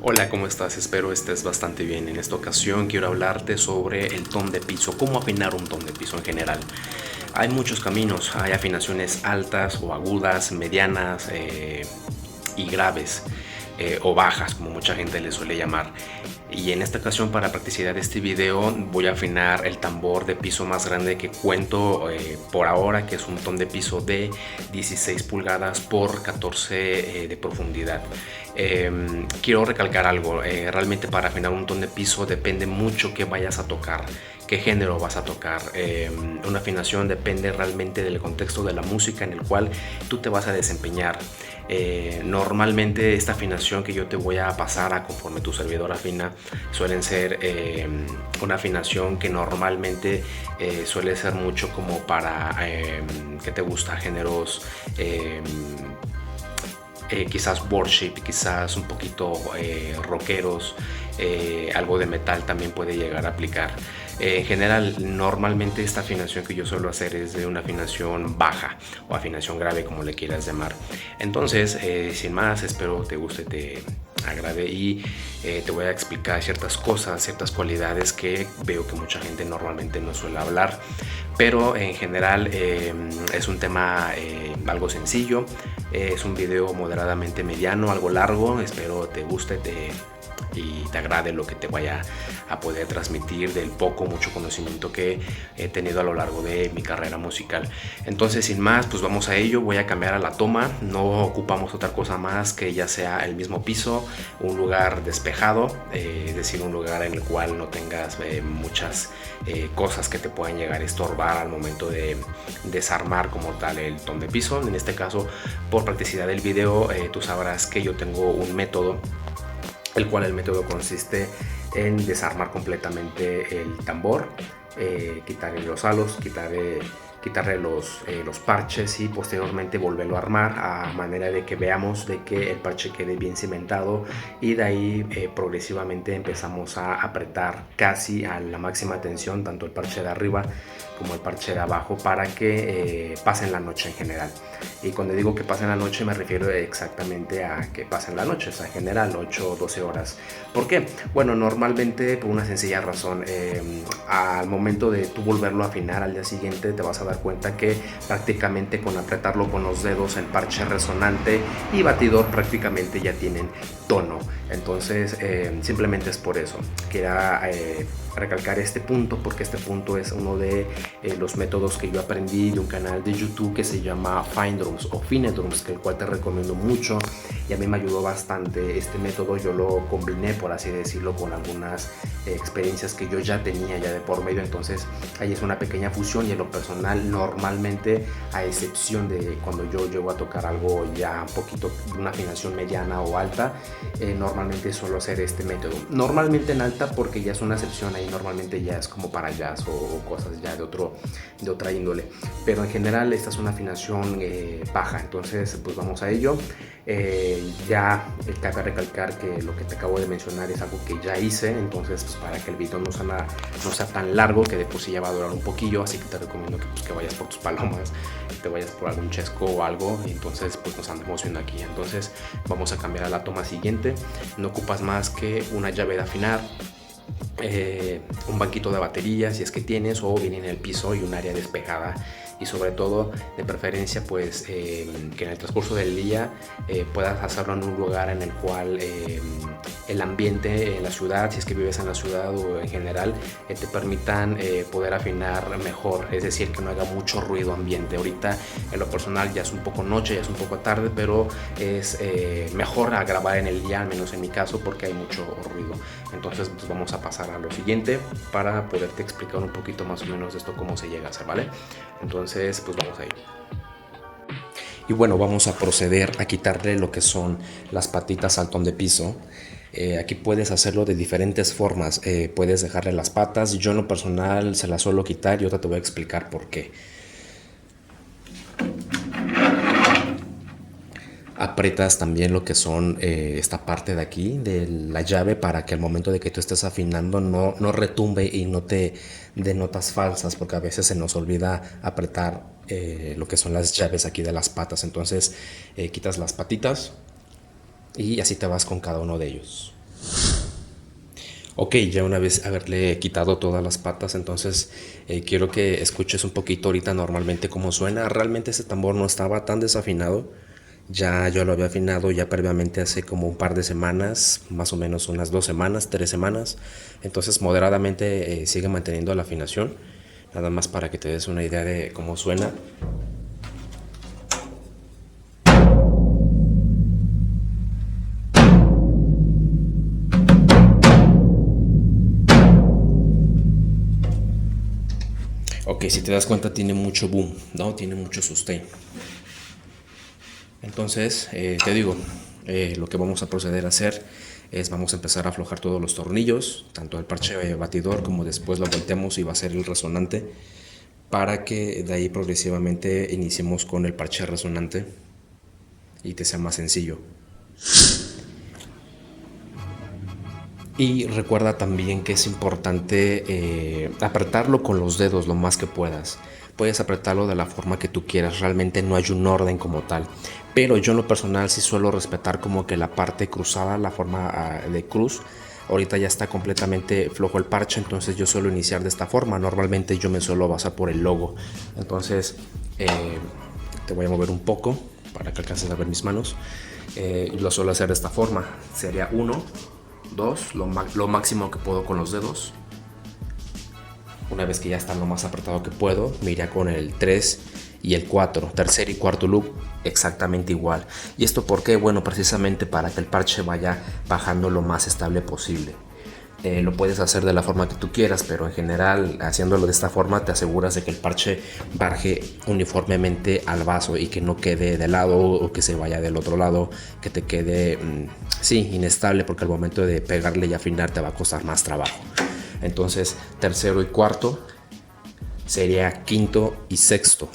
Hola, ¿cómo estás? Espero estés bastante bien. En esta ocasión quiero hablarte sobre el ton de piso, cómo afinar un ton de piso en general. Hay muchos caminos, hay afinaciones altas o agudas, medianas y graves, o bajas, como mucha gente le suele llamar. Y en esta ocasión, para practicidad de este video, voy a afinar el tambor de piso más grande que cuento por ahora, que es un ton de piso de 16 pulgadas por 14 de profundidad. Quiero recalcar algo, realmente para afinar un ton de piso depende mucho qué vayas a tocar, qué género vas a tocar. Una afinación depende realmente del contexto de la música en el cual tú te vas a desempeñar. Normalmente esta afinación que yo te voy a pasar a conforme tu servidor afina suelen ser una afinación que normalmente suele ser mucho como para ¿qué te gusta? Géneros quizás worship, quizás un poquito rockeros, algo de metal también puede llegar a aplicar. En general, normalmente esta afinación que yo suelo hacer es de una afinación baja o afinación grave, como le quieras llamar. Entonces, sin más, espero te guste, te agrade y te voy a explicar ciertas cosas, ciertas cualidades que veo que mucha gente normalmente no suele hablar, pero en general es un tema algo sencillo. Es un video moderadamente mediano, algo largo. Espero te guste y te agrade lo que te vaya a poder transmitir del poco mucho conocimiento que he tenido a lo largo de mi carrera musical. Entonces, sin más, pues vamos a ello. Voy a cambiar a la toma. No ocupamos otra cosa más que ya sea el mismo piso, un lugar despejado, es decir, un lugar en el cual no tengas muchas cosas que te puedan llegar a estorbar al momento de desarmar como tal el ton de piso. En este caso, por practicidad del video, tú sabrás que yo tengo un método, el cual el método consiste en desarmar completamente el tambor, quitarle los halos, quitarle los parches y posteriormente volverlo a armar a manera de que veamos de que el parche quede bien cimentado, y de ahí progresivamente empezamos a apretar casi a la máxima tensión tanto el parche de arriba como el parche de abajo para que pasen la noche en general. Y cuando digo que pasen la noche me refiero exactamente a que pasen la noche, o sea, en general 8 o 12 horas. ¿Por qué? Bueno, normalmente por una sencilla razón. Al momento de tú volverlo a afinar al día siguiente te vas a dar cuenta que prácticamente con apretarlo con los dedos el parche resonante y batidor prácticamente ya tienen tono. Entonces simplemente es por eso. Quería recalcar este punto porque este punto es uno de los métodos que yo aprendí de un canal de YouTube que se llama Fine Drums o Fine Drums, que el cual te recomiendo mucho y a mí me ayudó bastante este método. Yo lo combiné, por así decirlo, con algunas experiencias que yo ya tenía ya de por medio. Entonces ahí es una pequeña fusión, y en lo personal normalmente, a excepción de cuando yo llego a tocar algo ya un poquito, una afinación mediana o alta, normalmente suelo hacer este método, normalmente en alta porque ya es una excepción. Ahí normalmente ya es como para jazz o cosas ya de otra índole, pero en general esta es una afinación baja. Entonces pues vamos a ello. Ya cabe recalcar que lo que te acabo de mencionar es algo que ya hice, entonces pues para que el video no sea tan largo, que de por sí ya va a durar un poquillo, así que te recomiendo que, pues, que vayas por tus palomas, que te vayas por algún chesco o algo, y entonces pues nos andamos viendo aquí. Entonces vamos a cambiar a la toma siguiente. No ocupas más que una llave de afinar, un banquito de batería si es que tienes, o bien en el piso, y un área despejada, y sobre todo de preferencia pues que en el transcurso del día puedas hacerlo en un lugar en el cual el ambiente en la ciudad, si es que vives en la ciudad o en general, te permitan poder afinar mejor, es decir, que no haga mucho ruido ambiente. Ahorita en lo personal ya es un poco noche, ya es un poco tarde, pero es mejor a grabar en el día, al menos en mi caso, porque hay mucho ruido. Entonces pues vamos a pasar a lo siguiente para poderte explicar un poquito más o menos de esto, cómo se llega a hacer, ¿vale? Entonces pues vamos a ir. Y bueno, vamos a proceder a quitarle lo que son las patitas al ton de piso. Aquí puedes hacerlo de diferentes formas. Puedes dejarle las patas. Yo en lo personal se las suelo quitar y ahora te voy a explicar por qué. Aprietas también lo que son esta parte de aquí de la llave para que al momento de que tú estés afinando no retumbe y no te dé notas falsas, porque a veces se nos olvida apretar lo que son las llaves aquí de las patas. Entonces quitas las patitas y así te vas con cada uno de ellos. Ok, ya una vez haberle quitado todas las patas, entonces quiero que escuches un poquito ahorita normalmente cómo suena. Realmente ese tambor no estaba tan desafinado. Ya yo lo había afinado ya previamente hace como un par de semanas, más o menos unas 2 semanas, 3 semanas. Entonces moderadamente sigue manteniendo la afinación. Nada más para que te des una idea de cómo suena. Ok, si te das cuenta tiene mucho boom, ¿no? Tiene mucho sustain. Entonces, te digo, lo que vamos a proceder a hacer es vamos a empezar a aflojar todos los tornillos, tanto el parche batidor como después lo volteamos y va a ser el resonante, para que de ahí progresivamente iniciemos con el parche resonante y te sea más sencillo. Y recuerda también que es importante apretarlo con los dedos lo más que puedas. Puedes apretarlo de la forma que tú quieras, realmente no hay un orden como tal. Pero yo en lo personal sí suelo respetar como que la parte cruzada, la forma de cruz. Ahorita ya está completamente flojo el parche, entonces yo suelo iniciar de esta forma. Normalmente yo me suelo basar por el logo. Entonces te voy a mover un poco para que alcances a ver mis manos. Lo suelo hacer de esta forma. Sería 1, 2, lo máximo que puedo con los dedos. Una vez que ya está lo más apretado que puedo, me iría con el 3 y el 4, tercer y cuarto loop exactamente igual. ¿Y esto por qué? Bueno, precisamente para que el parche vaya bajando lo más estable posible. Lo puedes hacer de la forma que tú quieras, pero en general haciéndolo de esta forma te aseguras de que el parche baje uniformemente al vaso y que no quede de lado o que se vaya del otro lado, que te quede sí, inestable, porque al momento de pegarle y afinar te va a costar más trabajo. Entonces tercero y cuarto sería quinto y sexto.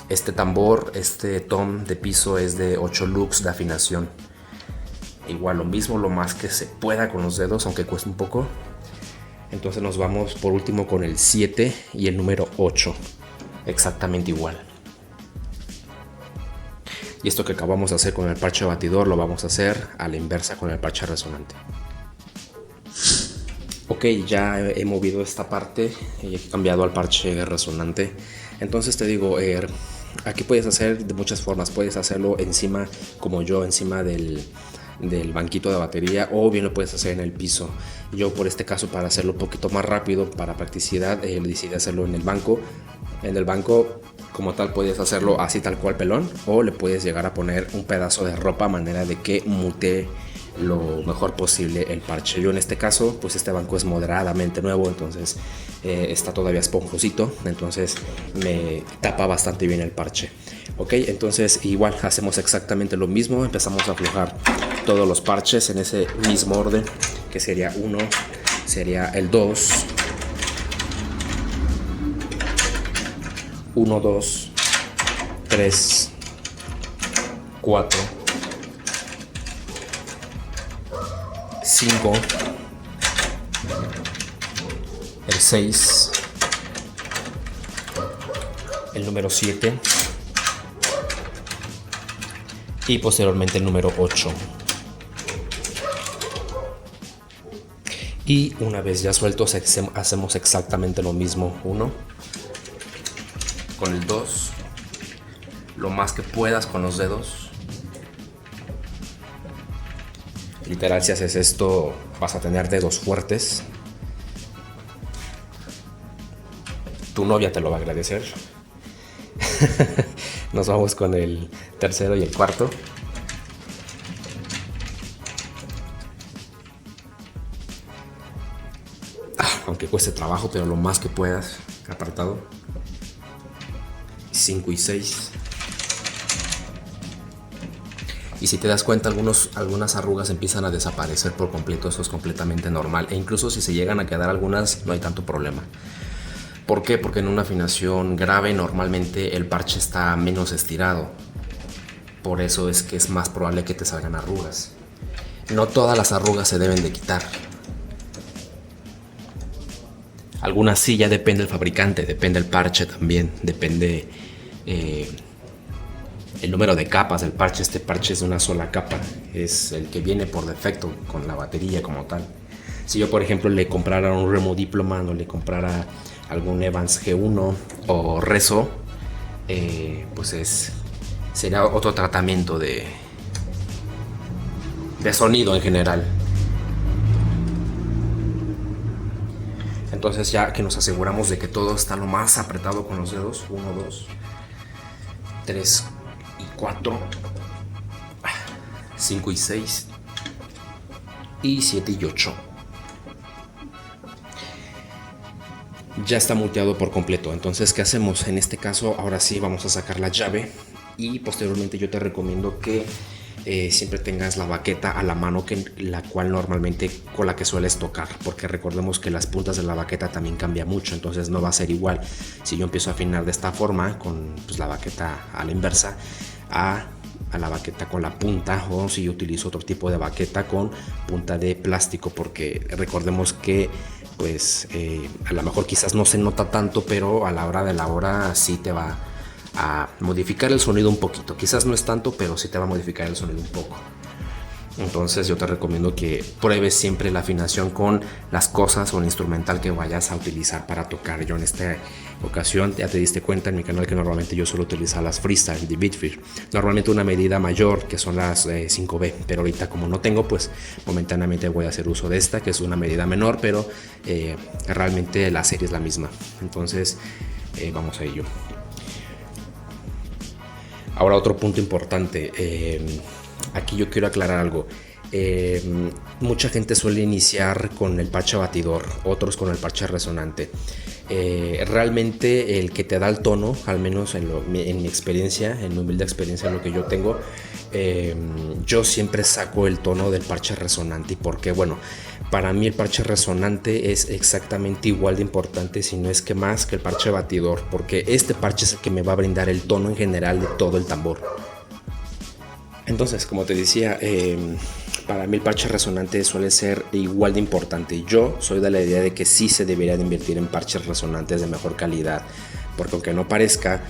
Este tambor, este tom de piso es de 8 loops de afinación. Igual lo mismo, lo más que se pueda con los dedos, aunque cueste un poco. Entonces nos vamos por último con el 7 y el número 8, exactamente igual. Y esto que acabamos de hacer con el parche batidor lo vamos a hacer a la inversa con el parche resonante. Ok, ya he movido esta parte y he cambiado al parche resonante. Entonces te digo, aquí puedes hacer de muchas formas. Puedes hacerlo encima, como yo, encima del banquito de batería, o bien lo puedes hacer en el piso. Yo por este caso, para hacerlo un poquito más rápido, para practicidad, decidí hacerlo en el banco. En el banco como tal puedes hacerlo así tal cual pelón, o le puedes llegar a poner un pedazo de ropa a manera de que mute lo mejor posible el parche. Yo en este caso, pues este banco es moderadamente nuevo, entonces está todavía esponjosito, entonces me tapa bastante bien el parche. Ok, entonces igual hacemos exactamente lo mismo, empezamos a aflojar todos los parches en ese mismo orden, que sería 1, sería el 2, 1, 2, 3, 4, 5, el 6, el número 7 y posteriormente el número 8. Y una vez ya sueltos hacemos exactamente lo mismo. 1 con el 2, lo más que puedas con los dedos. Literal, si haces esto vas a tener dedos fuertes. Tu novia te lo va a agradecer. Nos vamos con el tercero y el cuarto. Aunque cueste trabajo, pero lo más que puedas, apretado. 5 y 6. Y si te das cuenta, algunas arrugas empiezan a desaparecer por completo. Eso es completamente normal. E incluso si se llegan a quedar algunas, no hay tanto problema. ¿Por qué? Porque en una afinación grave normalmente el parche está menos estirado. Por eso es que es más probable que te salgan arrugas. No todas las arrugas se deben de quitar. Algunas sí, ya depende del fabricante, depende del parche también, depende el número de capas del parche. Este parche es de una sola capa, es el que viene por defecto con la batería como tal. Si yo, por ejemplo, le comprara un Remo Diploman o le comprara algún Evans G1 o Rezo, pues sería otro tratamiento de sonido en general. Entonces, ya que nos aseguramos de que todo está lo más apretado con los dedos, 1, 2, 3 y 4, 5 y 6 y 7 y 8, ya está muteado por completo. Entonces, ¿qué hacemos? En este caso, ahora sí vamos a sacar la llave, y posteriormente yo te recomiendo que siempre tengas la baqueta a la mano, la cual normalmente con la que sueles tocar, porque recordemos que las puntas de la baqueta también cambia mucho, entonces no va a ser igual si yo empiezo a afinar de esta forma con pues, la baqueta a la inversa a la baqueta con la punta, o si yo utilizo otro tipo de baqueta con punta de plástico, porque recordemos que pues a lo mejor quizás no se nota tanto, pero a la hora de la hora sí te va a modificar el sonido un poquito. Quizás no es tanto, pero sí te va a modificar el sonido un poco. Entonces yo te recomiendo que pruebes siempre la afinación con las cosas o el instrumental que vayas a utilizar para tocar. Yo en esta ocasión, ya te diste cuenta en mi canal que normalmente yo suelo utilizar las Freestyle de Bitfear, normalmente una medida mayor, que son las 5B, pero ahorita como no tengo, pues momentáneamente voy a hacer uso de esta, que es una medida menor, pero realmente la serie es la misma. Entonces vamos a ello. Ahora, otro punto importante, aquí yo quiero aclarar algo. Mucha gente suele iniciar con el parche batidor, otros con el parche resonante. Realmente el que te da el tono, al menos en mi experiencia, en mi humilde experiencia, lo que yo tengo, yo siempre saco el tono del parche resonante. ¿Y por qué? Bueno, para mí el parche resonante es exactamente igual de importante, si no es que más, que el parche batidor, porque este parche es el que me va a brindar el tono en general de todo el tambor. Entonces, como te decía, para mí el parche resonante suele ser igual de importante. Yo soy de la idea de que sí se debería de invertir en parches resonantes de mejor calidad, porque aunque no parezca,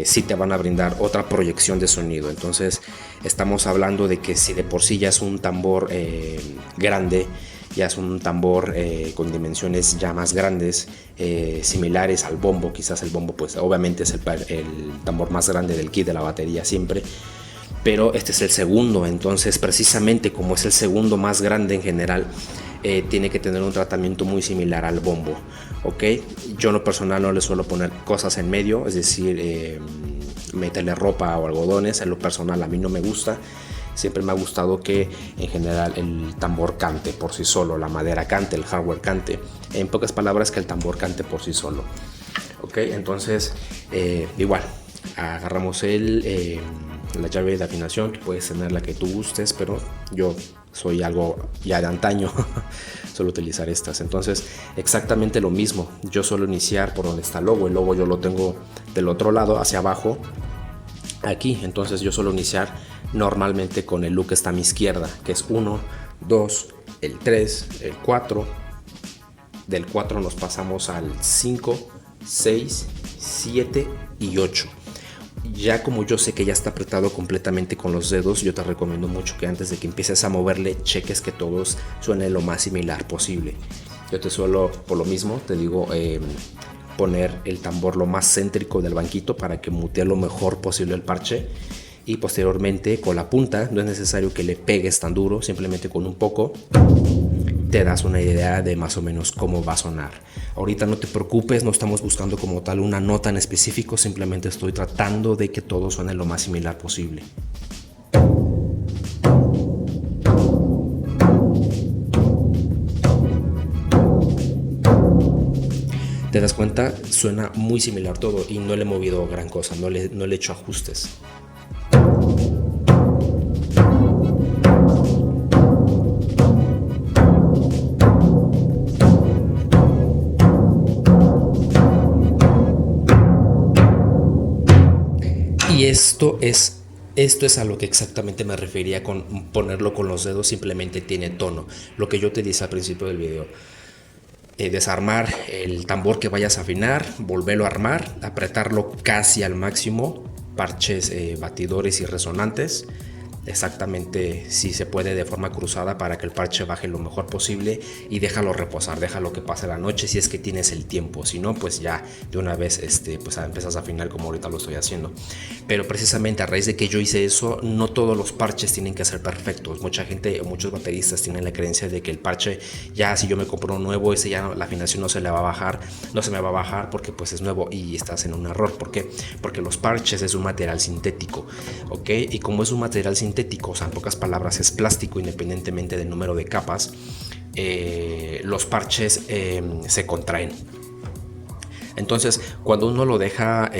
sí te van a brindar otra proyección de sonido. Entonces estamos hablando de que si de por sí ya es un tambor grande, ya es un tambor con dimensiones ya más grandes, similares al bombo. Quizás el bombo pues obviamente es el tambor más grande del kit de la batería siempre, pero este es el segundo. Entonces precisamente como es el segundo más grande en general, tiene que tener un tratamiento muy similar al bombo, ¿ok? Yo en lo personal no le suelo poner cosas en medio, es decir, meterle ropa o algodones. En lo personal a mí no me gusta. Siempre me ha gustado que en general el tambor cante por sí solo, la madera cante, el hardware cante. En pocas palabras, que el tambor cante por sí solo, ¿ok? Entonces igual agarramos la llave de afinación, que puedes tener la que tú gustes, pero yo soy algo ya de antaño, suelo utilizar estas. Entonces exactamente lo mismo, yo suelo iniciar por donde está el logo yo lo tengo del otro lado, hacia abajo, aquí. Entonces yo suelo iniciar normalmente con el look que está a mi izquierda, que es 1, 2, el 3, el 4. Del 4 nos pasamos al 5, 6, 7 y 8. Ya como yo sé que ya está apretado completamente con los dedos, yo te recomiendo mucho que antes de que empieces a moverle, cheques que todos suene lo más similar posible. Yo te suelo, por lo mismo, te digo, poner el tambor lo más céntrico del banquito para que mutee lo mejor posible el parche. Y posteriormente con la punta, no es necesario que le pegues tan duro, simplemente con un poco te das una idea de más o menos cómo va a sonar. Ahorita no te preocupes, no estamos buscando como tal una nota en específico, simplemente estoy tratando de que todo suene lo más similar posible. ¿Te das cuenta? Suena muy similar todo y no le he movido gran cosa, no le he hecho ajustes. Y esto es a lo que exactamente me refería con ponerlo con los dedos, simplemente tiene tono. Lo que yo te dije al principio del video. Desarmar el tambor que vayas a afinar, volverlo a armar, apretarlo casi al máximo, parches batidores y resonantes, exactamente si se puede de forma cruzada para que el parche baje lo mejor posible y déjalo reposar, déjalo que pase la noche si es que tienes el tiempo. Si no, pues ya de una vez pues empiezas a afinar como ahorita lo estoy haciendo. Pero precisamente a raíz de que yo hice eso, no todos los parches tienen que ser perfectos. Mucha gente, muchos bateristas tienen la creencia de que el parche, ya si yo me compro uno nuevo, ese ya la afinación no se le va a bajar, no se me va a bajar porque pues es nuevo, y estás en un error. ¿Por qué? Porque los parches es un material sintético, ¿ok? Y como es un material sintético, o sea, en pocas palabras es plástico, independientemente del número de capas, los parches se contraen. Entonces, cuando uno lo deja,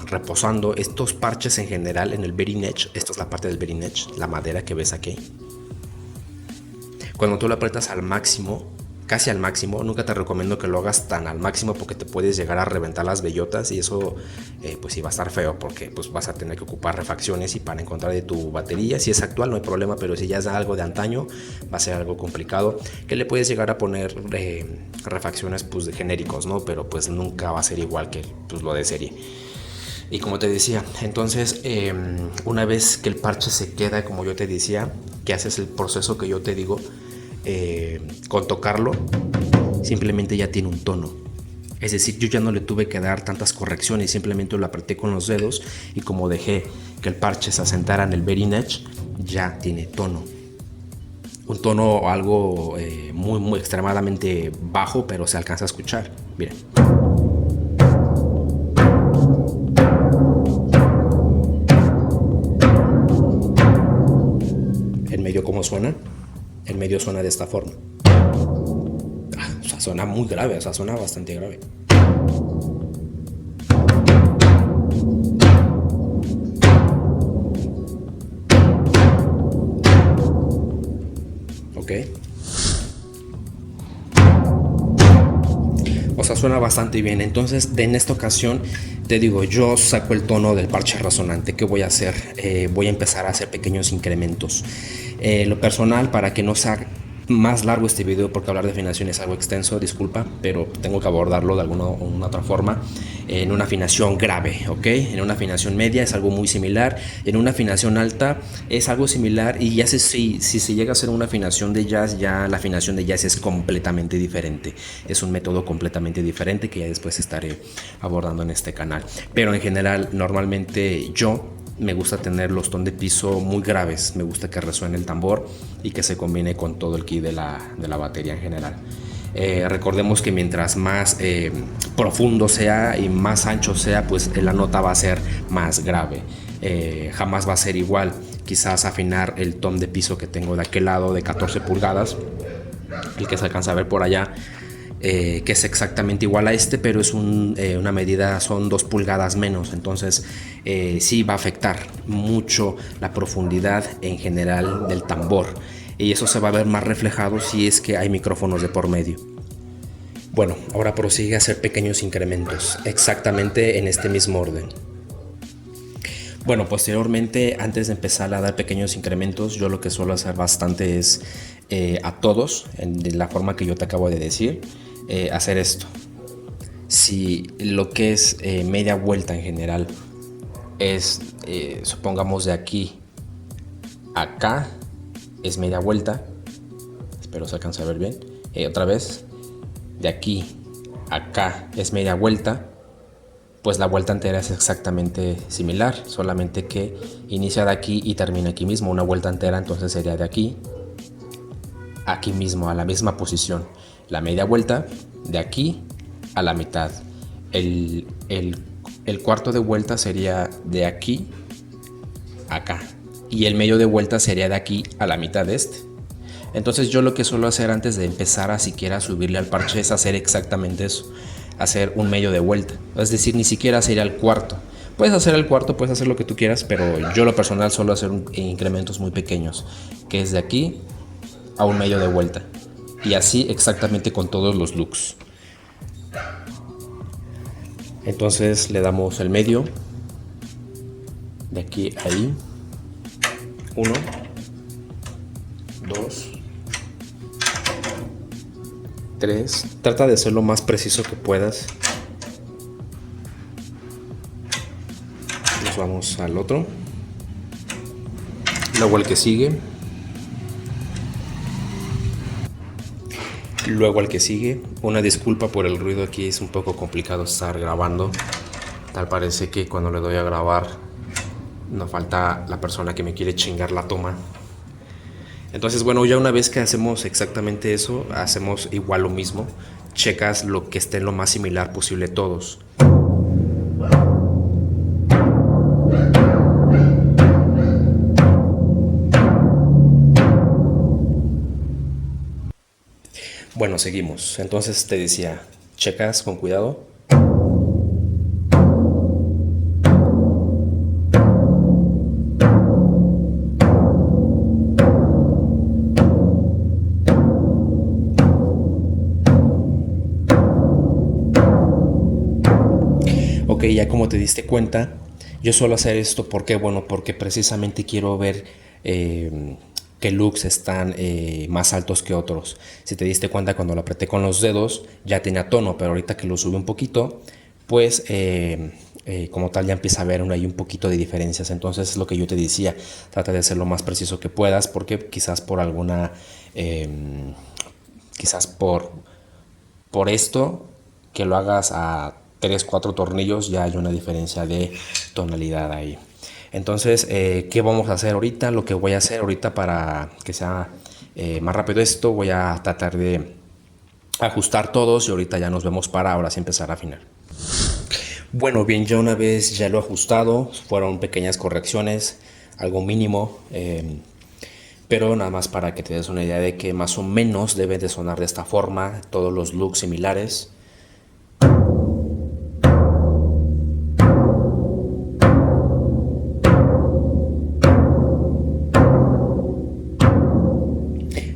reposando, estos parches en general en el bearing edge, esta es la parte del bearing edge, la madera que ves aquí, cuando tú lo aprietas al máximo, casi al máximo, nunca te recomiendo que lo hagas tan al máximo porque te puedes llegar a reventar las bellotas, y eso pues sí va a estar feo, porque pues vas a tener que ocupar refacciones y para encontrar de tu batería. Si es actual no hay problema, pero si ya es algo de antaño va a ser algo complicado, que le puedes llegar a poner refacciones pues de genéricos, ¿no? Pero pues nunca va a ser igual que pues lo de serie. Y como te decía, entonces una vez que el parche se queda, como yo te decía, que haces el proceso que yo te digo, con tocarlo simplemente ya tiene un tono. Es decir, yo ya no le tuve que dar tantas correcciones, simplemente lo apreté con los dedos, y como dejé que el parche se asentara en el bearing edge, ya tiene tono. Un tono algo muy extremadamente bajo, pero se alcanza a escuchar. Miren. ¿En medio cómo suena? En medio suena de esta forma. O sea, suena muy grave, o sea, suena bastante grave. Ok. O sea, suena bastante bien. Entonces, en esta ocasión, te digo, yo saco el tono del parche resonante. ¿Qué voy a hacer? Voy a empezar a hacer pequeños incrementos. Lo personal, para que no sea más largo este video, porque hablar de afinación es algo extenso, disculpa, pero tengo que abordarlo de alguna u otra forma. En una afinación grave, ¿ok? En una afinación media es algo muy similar, en una afinación alta es algo similar, y ya si se llega a hacer una afinación de jazz, ya la afinación de jazz es completamente diferente. Es un método completamente diferente que ya después estaré abordando en este canal. Pero en general, normalmente me gusta tener los ton de piso muy graves, me gusta que resuene el tambor y que se combine con todo el kit de la batería en general. Recordemos que mientras más profundo sea y más ancho sea, pues la nota va a ser más grave. Jamás va a ser igual. Quizás afinar el ton de piso que tengo de aquel lado de 14 pulgadas, el que se alcanza a ver por allá, que es exactamente igual a este, pero es una medida, son 2 pulgadas menos. Entonces sí va a afectar mucho la profundidad en general del tambor, y eso se va a ver más reflejado si es que hay micrófonos de por medio. Bueno, ahora prosigue a hacer pequeños incrementos exactamente en este mismo orden. Bueno, posteriormente, antes de empezar a dar pequeños incrementos, yo lo que suelo hacer bastante es a todos, de la forma que yo te acabo de decir, hacer esto. Si lo que es media vuelta en general es, supongamos, de aquí a acá es media vuelta, espero se alcance a ver bien, otra vez, de aquí a acá es media vuelta, pues la vuelta entera es exactamente similar, solamente que inicia de aquí y termina aquí mismo. Una vuelta entera entonces sería de aquí mismo, a la misma posición. La media vuelta de aquí a la mitad. El cuarto de vuelta sería de aquí a acá, y el medio de vuelta sería de aquí a la mitad de este. Entonces yo lo que suelo hacer antes de empezar a siquiera subirle al parche es hacer exactamente eso, hacer un medio de vuelta, es decir, ni siquiera sería el cuarto. Puedes hacer el cuarto, puedes hacer lo que tú quieras, pero yo lo personal suelo hacer incrementos muy pequeños, que es de aquí a un medio de vuelta, y así exactamente con todos los looks. Entonces le damos el medio de aquí a ahí, 1, 2, 3. Trata de ser lo más preciso que puedas. Nos vamos al otro. luego el que sigue, luego el que sigue. Una disculpa por el ruido, aquí es un poco complicado estar grabando. Tal parece que cuando le doy a grabar nos falta la persona que me quiere chingar la toma. Entonces, bueno, ya una vez que hacemos exactamente eso, hacemos igual lo mismo. Checas lo que esté lo más similar posible todos. Bueno, seguimos. Entonces te decía, checas con cuidado. Ok, ya como te diste cuenta, yo suelo hacer esto porque, bueno, porque precisamente quiero ver qué looks están más altos que otros. Si te diste cuenta, cuando lo apreté con los dedos ya tenía tono, pero ahorita que lo subí un poquito, pues como tal ya empieza a haber ahí un poquito de diferencias. Entonces es lo que yo te decía, trata de ser lo más preciso que puedas, porque quizás por alguna, quizás por esto, que lo hagas a 3 4 tornillos, ya hay una diferencia de tonalidad ahí. Entonces, ¿qué vamos a hacer ahorita? Lo que voy a hacer ahorita para que sea más rápido esto, voy a tratar de ajustar todos y ahorita ya nos vemos para ahora sí empezar a afinar. Bueno, bien, ya una vez ya lo he ajustado, fueron pequeñas correcciones, algo mínimo, pero nada más para que te des una idea de que más o menos debe de sonar de esta forma, todos los looks similares.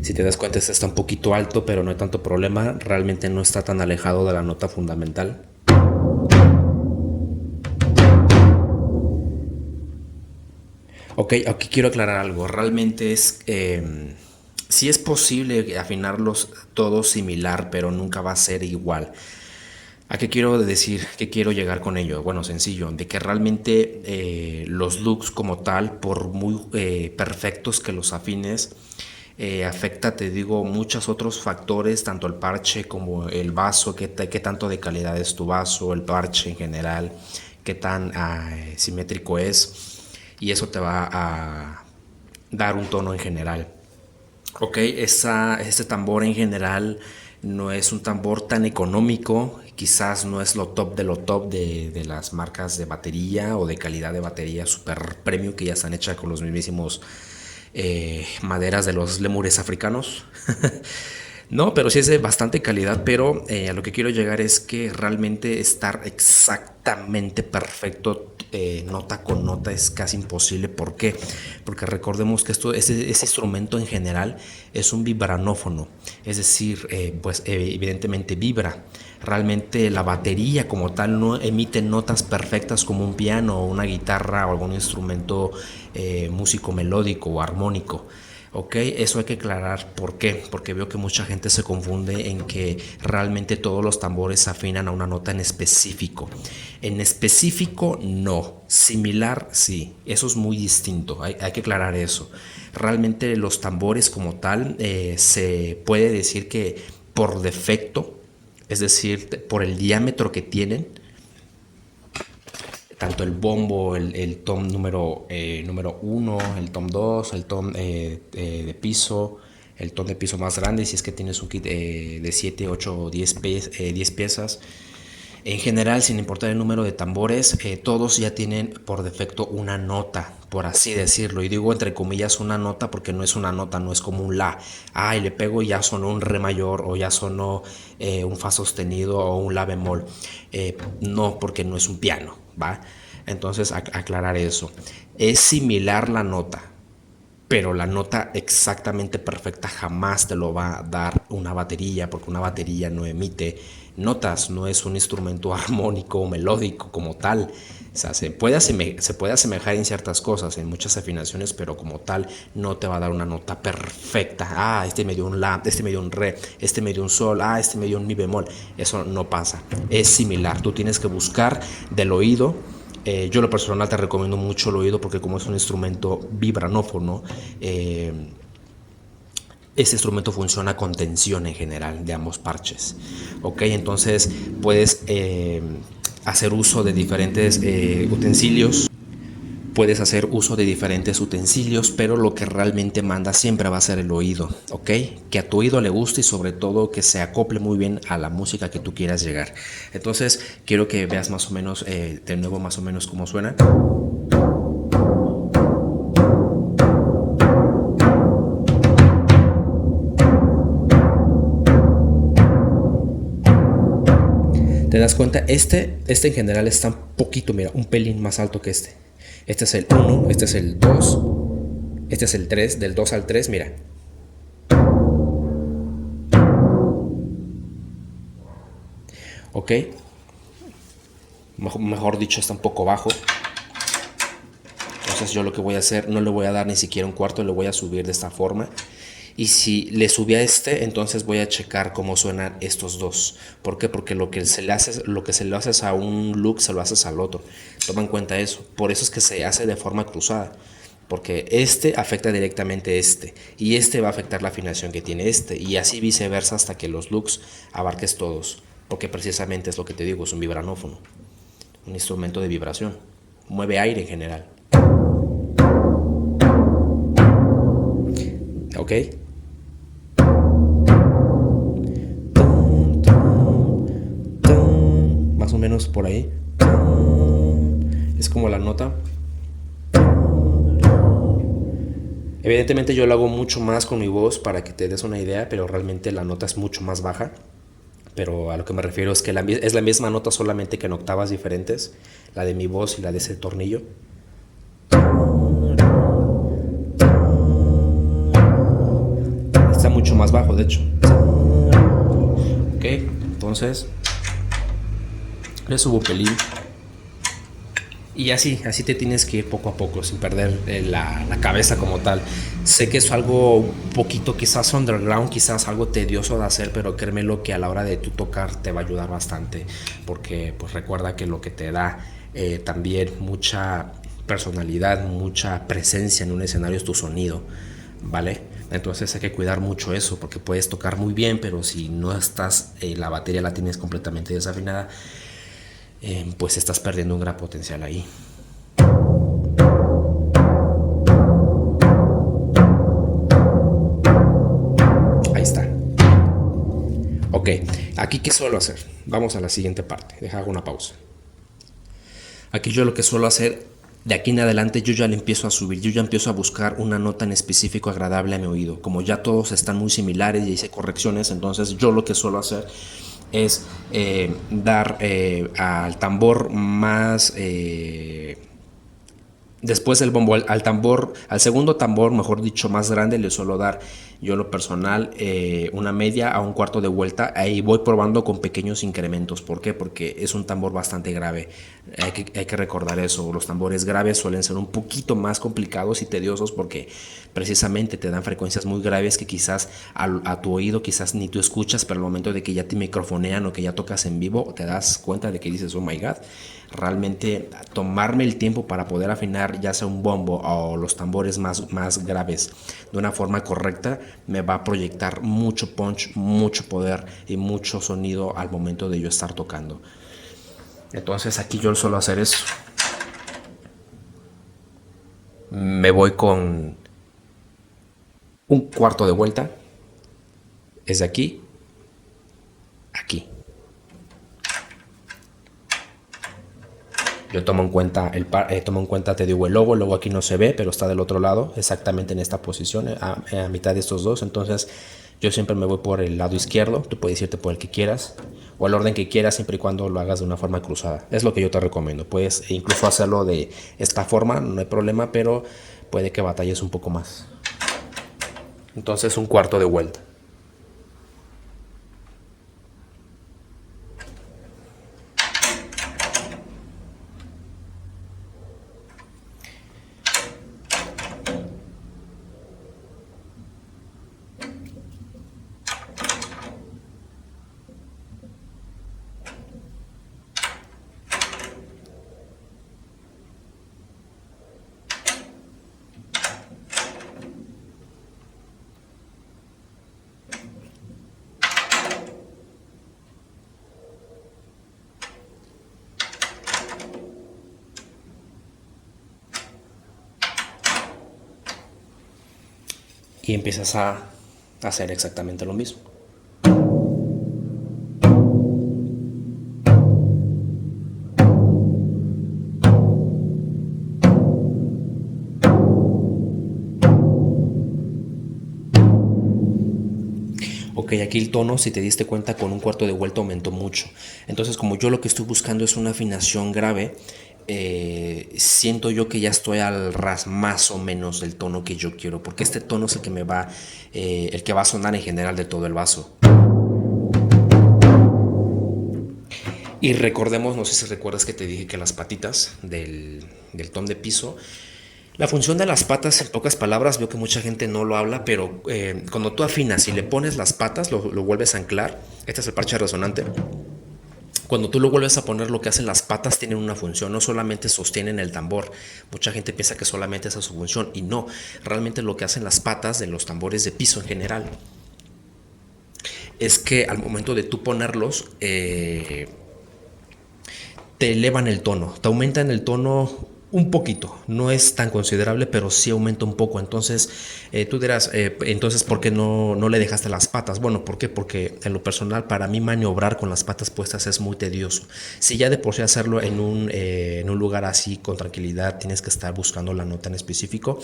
Si te das cuenta, este está un poquito alto, pero no hay tanto problema, realmente no está tan alejado de la nota fundamental. Ok, aquí quiero aclarar algo. Realmente sí es posible afinarlos todos similar, pero nunca va a ser igual. ¿A qué quiero decir? ¿Qué quiero llegar con ello? Bueno, sencillo, de que realmente los looks como tal, por muy perfectos que los afines, afecta, te digo, muchos otros factores, tanto el parche como el vaso, qué tanto de calidad es tu vaso, el parche en general, qué tan simétrico es, y eso te va a dar un tono en general. Ok, este tambor en general no es un tambor tan económico, quizás no es lo top de lo top de las marcas de batería o de calidad de batería super premium que ya están hechas con los mismísimos maderas de los lémures africanos. No, pero sí es de bastante calidad, pero a lo que quiero llegar es que realmente estar exactamente perfecto nota con nota es casi imposible. ¿Por qué? Porque recordemos que ese instrumento en general es un vibranófono, es decir, pues evidentemente vibra. Realmente la batería como tal no emite notas perfectas como un piano o una guitarra o algún instrumento músico melódico o armónico. Ok, eso hay que aclarar. ¿Por qué? Porque veo que mucha gente se confunde en que realmente todos los tambores afinan a una nota en específico. En específico no, similar sí, eso es muy distinto, hay que aclarar eso. Realmente los tambores como tal se puede decir que por defecto, es decir, por el diámetro que tienen, tanto el bombo, el tom número 1, el tom 2, el tom de piso, el tom de piso más grande, si es que tienes un kit de 7, 8 o 10 piezas. En general, sin importar el número de tambores, todos ya tienen por defecto una nota, por así decirlo. Y digo entre comillas una nota porque no es una nota, no es como un la. Y le pego y ya sonó un re mayor o ya sonó un fa sostenido o un la bemol. No, porque no es un piano, ¿va? Entonces, aclarar eso. Es similar la nota, pero la nota exactamente perfecta jamás te lo va a dar una batería, porque una batería no emite notas, no es un instrumento armónico o melódico como tal. O sea, se puede asemejar en ciertas cosas, en muchas afinaciones, pero como tal no te va a dar una nota perfecta. Este me dio un la, este me dio un re, este me dio un sol, este me dio un mi bemol. Eso no pasa, es similar. Tú tienes que buscar del oído Yo lo personal te recomiendo mucho el oído porque como es un instrumento vibranófono, este instrumento funciona con tensión en general de ambos parches. Ok, entonces puedes hacer uso de diferentes utensilios. Puedes hacer uso de diferentes utensilios, pero lo que realmente manda siempre va a ser el oído, ¿ok? Que a tu oído le guste y sobre todo que se acople muy bien a la música que tú quieras llegar. Entonces, quiero que veas más o menos, de nuevo más o menos cómo suena. ¿Te das cuenta? Este en general está un poquito, mira, un pelín más alto que este. Este es el 1, este es el 2, este es el 3, del 2 al 3, mira. ¿Ok? Mejor dicho, está un poco bajo. Entonces yo lo que voy a hacer, no le voy a dar ni siquiera un cuarto, le voy a subir de esta forma. Y si le subí a este, entonces voy a checar cómo suenan estos dos. ¿Por qué? Porque lo que se le haces a un look, se lo haces al otro. Toma en cuenta eso. Por eso es que se hace de forma cruzada. Porque este afecta directamente a este. Y este va a afectar la afinación que tiene este. Y así viceversa hasta que los looks abarques todos. Porque precisamente es lo que te digo, es un vibranófono. Un instrumento de vibración. Mueve aire en general. ¿Ok? Más o menos por ahí. Es como la nota. Evidentemente yo lo hago mucho más con mi voz para que te des una idea, pero realmente la nota es mucho más baja. Pero a lo que me refiero es que es la misma nota, solamente que en octavas diferentes, la de mi voz y la de ese tornillo. Está mucho más bajo, de hecho. Ok, entonces le subo pelín. Y así te tienes que ir poco a poco, sin perder la cabeza como tal. Sé que es algo un poquito quizás underground, quizás algo tedioso de hacer, pero créemelo que a la hora de tú tocar te va a ayudar bastante. Porque pues recuerda que lo que te da también mucha personalidad, mucha presencia en un escenario es tu sonido, ¿vale? Entonces hay que cuidar mucho eso, porque puedes tocar muy bien, pero si no estás, la batería la tienes completamente desafinada, pues estás perdiendo un gran potencial ahí. Ahí está. Ok, aquí qué suelo hacer. Vamos a la siguiente parte. Deja hago una pausa. Aquí yo lo que suelo hacer, de aquí en adelante yo ya le empiezo a subir, yo ya empiezo a buscar una nota en específico agradable a mi oído. Como ya todos están muy similares y hice correcciones, entonces yo lo que suelo hacer es dar al tambor más... después el bombo al tambor, al segundo tambor, mejor dicho, más grande, le suelo dar yo lo personal una media a un cuarto de vuelta. Ahí voy probando con pequeños incrementos. ¿Por qué? Porque es un tambor bastante grave. Hay que recordar eso. Los tambores graves suelen ser un poquito más complicados y tediosos porque precisamente te dan frecuencias muy graves que quizás a tu oído quizás ni tú escuchas, pero al momento de que ya te microfonean o que ya tocas en vivo, te das cuenta de que dices, oh my god, realmente tomarme el tiempo para poder afinar ya sea un bombo o los tambores más graves de una forma correcta me va a proyectar mucho punch, mucho poder y mucho sonido al momento de yo estar tocando. Entonces aquí yo suelo hacer eso. Me voy con un cuarto de vuelta. Es de aquí, aquí. Yo tomo en cuenta, te digo, el logo. Luego aquí no se ve, pero está del otro lado, exactamente en esta posición, a mitad de estos dos. Entonces yo siempre me voy por el lado izquierdo. Tú puedes irte por el que quieras o el orden que quieras, siempre y cuando lo hagas de una forma cruzada. Es lo que yo te recomiendo. Puedes incluso hacerlo de esta forma, no hay problema, pero puede que batalles un poco más. Entonces un cuarto de vuelta. y empiezas a hacer exactamente lo mismo. Ok, aquí el tono, si te diste cuenta, con un cuarto de vuelta aumentó mucho. Entonces, como yo lo que estoy buscando es una afinación grave, siento yo que ya estoy al ras más o menos del tono que yo quiero, porque este tono es el que me va, el que va a sonar en general de todo el vaso. Y recordemos, no sé si recuerdas que te dije que las patitas del ton de piso, la función de las patas, en pocas palabras, veo que mucha gente no lo habla, pero cuando tú afinas y le pones las patas, lo vuelves a anclar. Este es el parche resonante. Cuando tú lo vuelves a poner, lo que hacen las patas tienen una función, no solamente sostienen el tambor. Mucha gente piensa que solamente esa es su función y no, realmente lo que hacen las patas de los tambores de piso en general es que al momento de tú ponerlos, te elevan el tono, te aumentan el tono un poquito, no es tan considerable, pero sí aumenta un poco. Entonces, tú dirás, entonces, ¿por qué no le dejaste las patas? Bueno, ¿por qué? Porque en lo personal, para mí maniobrar con las patas puestas es muy tedioso. Si ya de por sí hacerlo en un lugar así, con tranquilidad, tienes que estar buscando la nota en específico,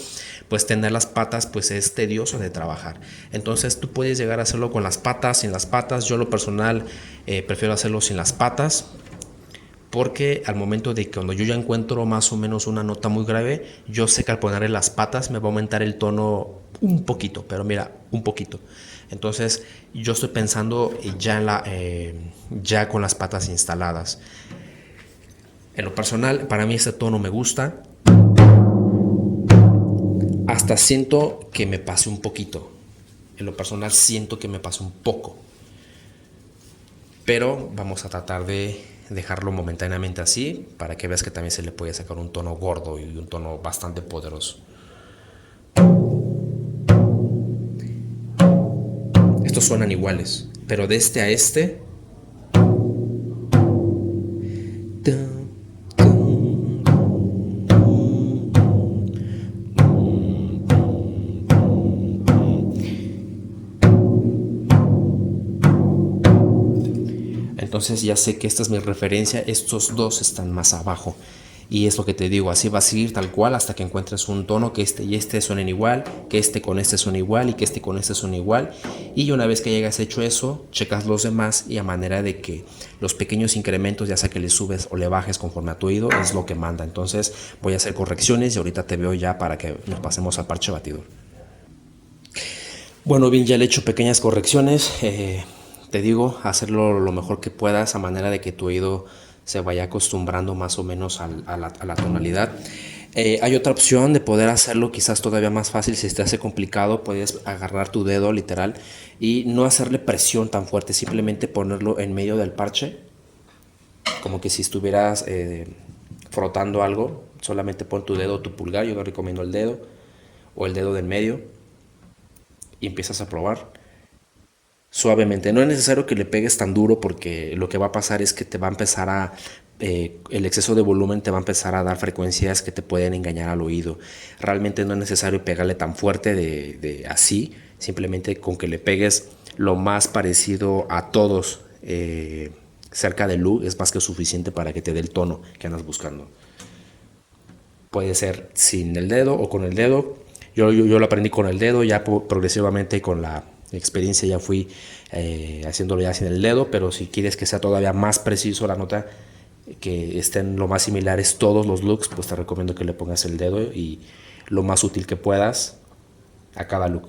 pues tener las patas, pues es tedioso de trabajar. Entonces, tú puedes llegar a hacerlo con las patas, sin las patas. Yo, en lo personal, prefiero hacerlo sin las patas, porque al momento de que cuando yo ya encuentro más o menos una nota muy grave, yo sé que al ponerle las patas me va a aumentar el tono un poquito, pero mira, un poquito. Entonces yo estoy pensando ya, ya con las patas instaladas. En lo personal, para mí este tono me gusta. Hasta siento que me pase un poquito. En lo personal siento que me pase un poco. Pero vamos a tratar de dejarlo momentáneamente así para que veas que también se le puede sacar un tono gordo y un tono bastante poderoso. Estos suenan iguales, pero de este a este. Entonces ya sé que esta es mi referencia, estos dos están más abajo. Y es lo que te digo, así va a seguir tal cual hasta que encuentres un tono que este y este suenen igual, que este con este suene igual y que este con este suene igual. Y una vez que hayas hecho eso, checas los demás y a manera de que los pequeños incrementos, ya sea que le subes o le bajes conforme a tu oído, es lo que manda. Entonces voy a hacer correcciones y ahorita te veo ya para que nos pasemos al parche batidor. Bueno, bien, ya le he hecho pequeñas correcciones. Te digo, hacerlo lo mejor que puedas a manera de que tu oído se vaya acostumbrando más o menos a la tonalidad. Hay otra opción de poder hacerlo quizás todavía más fácil. Si te hace complicado, puedes agarrar tu dedo literal y no hacerle presión tan fuerte, simplemente ponerlo en medio del parche, como que si estuvieras frotando algo. Solamente pon tu dedo o tu pulgar, yo no recomiendo el dedo o el dedo del medio, y empiezas a probar suavemente. No es necesario que le pegues tan duro, porque lo que va a pasar es que te va a empezar a el exceso de volumen te va a empezar a dar frecuencias que te pueden engañar al oído. Realmente no es necesario pegarle tan fuerte de así, simplemente con que le pegues lo más parecido a todos, cerca del lu, es más que suficiente para que te dé el tono que andas buscando. Puede ser sin el dedo o con el dedo. Yo lo aprendí con el dedo, ya progresivamente con la experiencia ya fui haciéndolo ya sin el dedo, pero si quieres que sea todavía más preciso la nota, que estén lo más similares todos los looks, pues te recomiendo que le pongas el dedo y lo más útil que puedas a cada look.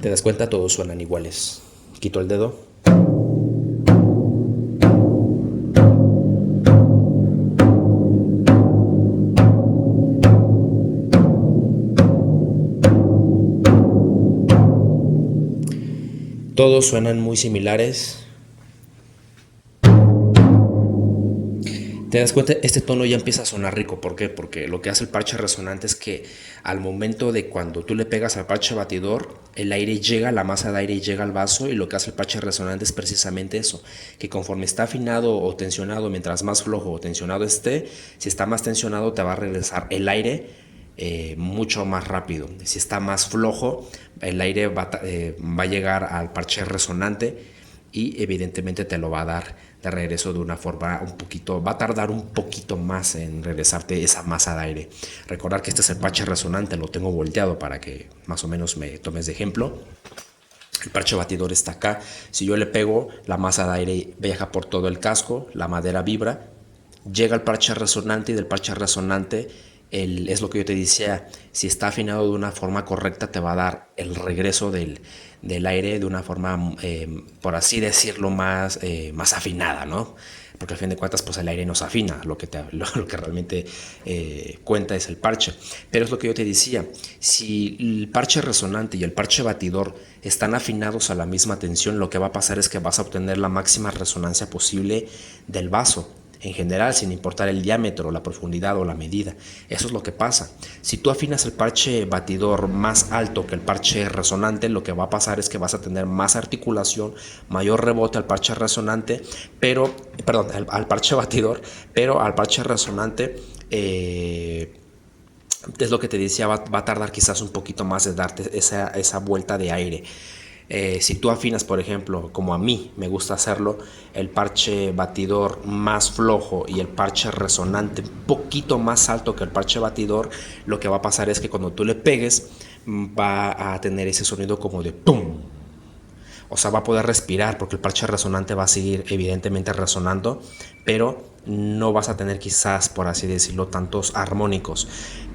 ¿Te das cuenta? Todos suenan iguales. Quito el dedo. Todos suenan muy similares. Te das cuenta, este tono ya empieza a sonar rico. ¿Por qué? Porque lo que hace el parche resonante es que al momento de cuando tú le pegas al parche batidor, el aire llega, la masa de aire llega al vaso, y lo que hace el parche resonante es precisamente eso, que conforme está afinado o tensionado, mientras más flojo o tensionado esté, si está más tensionado te va a regresar el aire mucho más rápido. Si está más flojo, el aire va a llegar al parche resonante y evidentemente te lo va a dar de regreso de una forma un poquito, va a tardar un poquito más en regresarte esa masa de aire. Recordar que este es el parche resonante, lo tengo volteado para que más o menos me tomes de ejemplo. El parche batidor está acá. Si yo le pego, la masa de aire viaja por todo el casco, la madera vibra, llega al parche resonante, y del parche resonante es lo que yo te decía, si está afinado de una forma correcta te va a dar el regreso del aire de una forma, por así decirlo, más afinada, ¿no? Porque al fin de cuentas pues el aire no se afina, lo que realmente cuenta es el parche. Pero es lo que yo te decía, si el parche resonante y el parche batidor están afinados a la misma tensión, lo que va a pasar es que vas a obtener la máxima resonancia posible del vaso en general, sin importar el diámetro, la profundidad o la medida. Eso es lo que pasa. Si tú afinas el parche batidor más alto que el parche resonante, lo que va a pasar es que vas a tener más articulación, mayor rebote al parche resonante, al parche batidor, pero al parche resonante es lo que te decía, va a tardar quizás un poquito más de darte esa vuelta de aire. Si tú afinas, por ejemplo, como a mí me gusta hacerlo, el parche batidor más flojo y el parche resonante un poquito más alto que el parche batidor, lo que va a pasar es que cuando tú le pegues va a tener ese sonido como de ¡pum! O sea, va a poder respirar porque el parche resonante va a seguir evidentemente resonando, pero no vas a tener quizás, por así decirlo, tantos armónicos.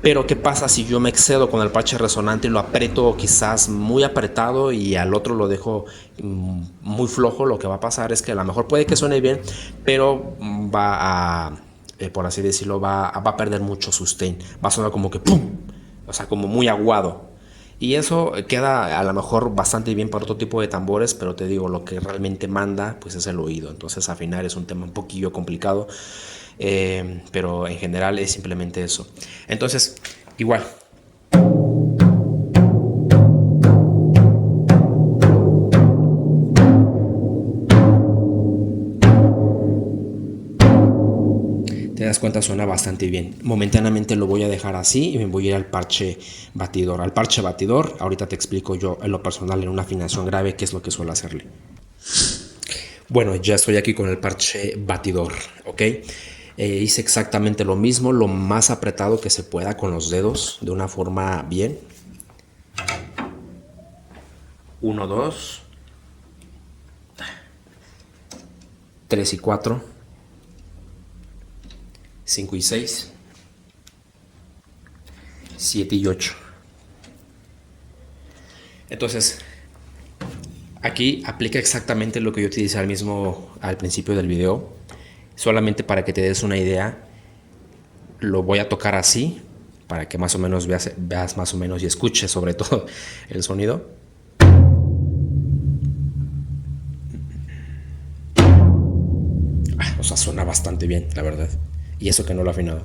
Pero ¿qué pasa si yo me excedo con el parche resonante y lo aprieto quizás muy apretado y al otro lo dejo muy flojo? Lo que va a pasar es que a lo mejor puede que suene bien, pero va a, por así decirlo, va a perder mucho sustain. Va a sonar como que ¡pum! O sea, como muy aguado. Y eso queda a lo mejor bastante bien para otro tipo de tambores, pero te digo, lo que realmente manda pues es el oído. Entonces afinar es un tema un poquillo complicado, pero en general es simplemente eso. Entonces, igual. Te das cuenta, suena bastante bien. Momentáneamente lo voy a dejar así y me voy a ir al parche batidor. Al parche batidor, ahorita te explico yo en lo personal en una afinación grave qué es lo que suelo hacerle. Bueno, ya estoy aquí con el parche batidor, ¿ok? Hice exactamente lo mismo, lo más apretado que se pueda con los dedos, de una forma bien. 1, 2, 3 y 4, 5 y 6, 7 y 8. Entonces, aquí aplica exactamente lo que yo te dije al principio del video. Solamente para que te des una idea, lo voy a tocar así, para que más o menos veas más o menos y escuches sobre todo el sonido. O sea, suena bastante bien, la verdad. Y eso que no lo he afinado.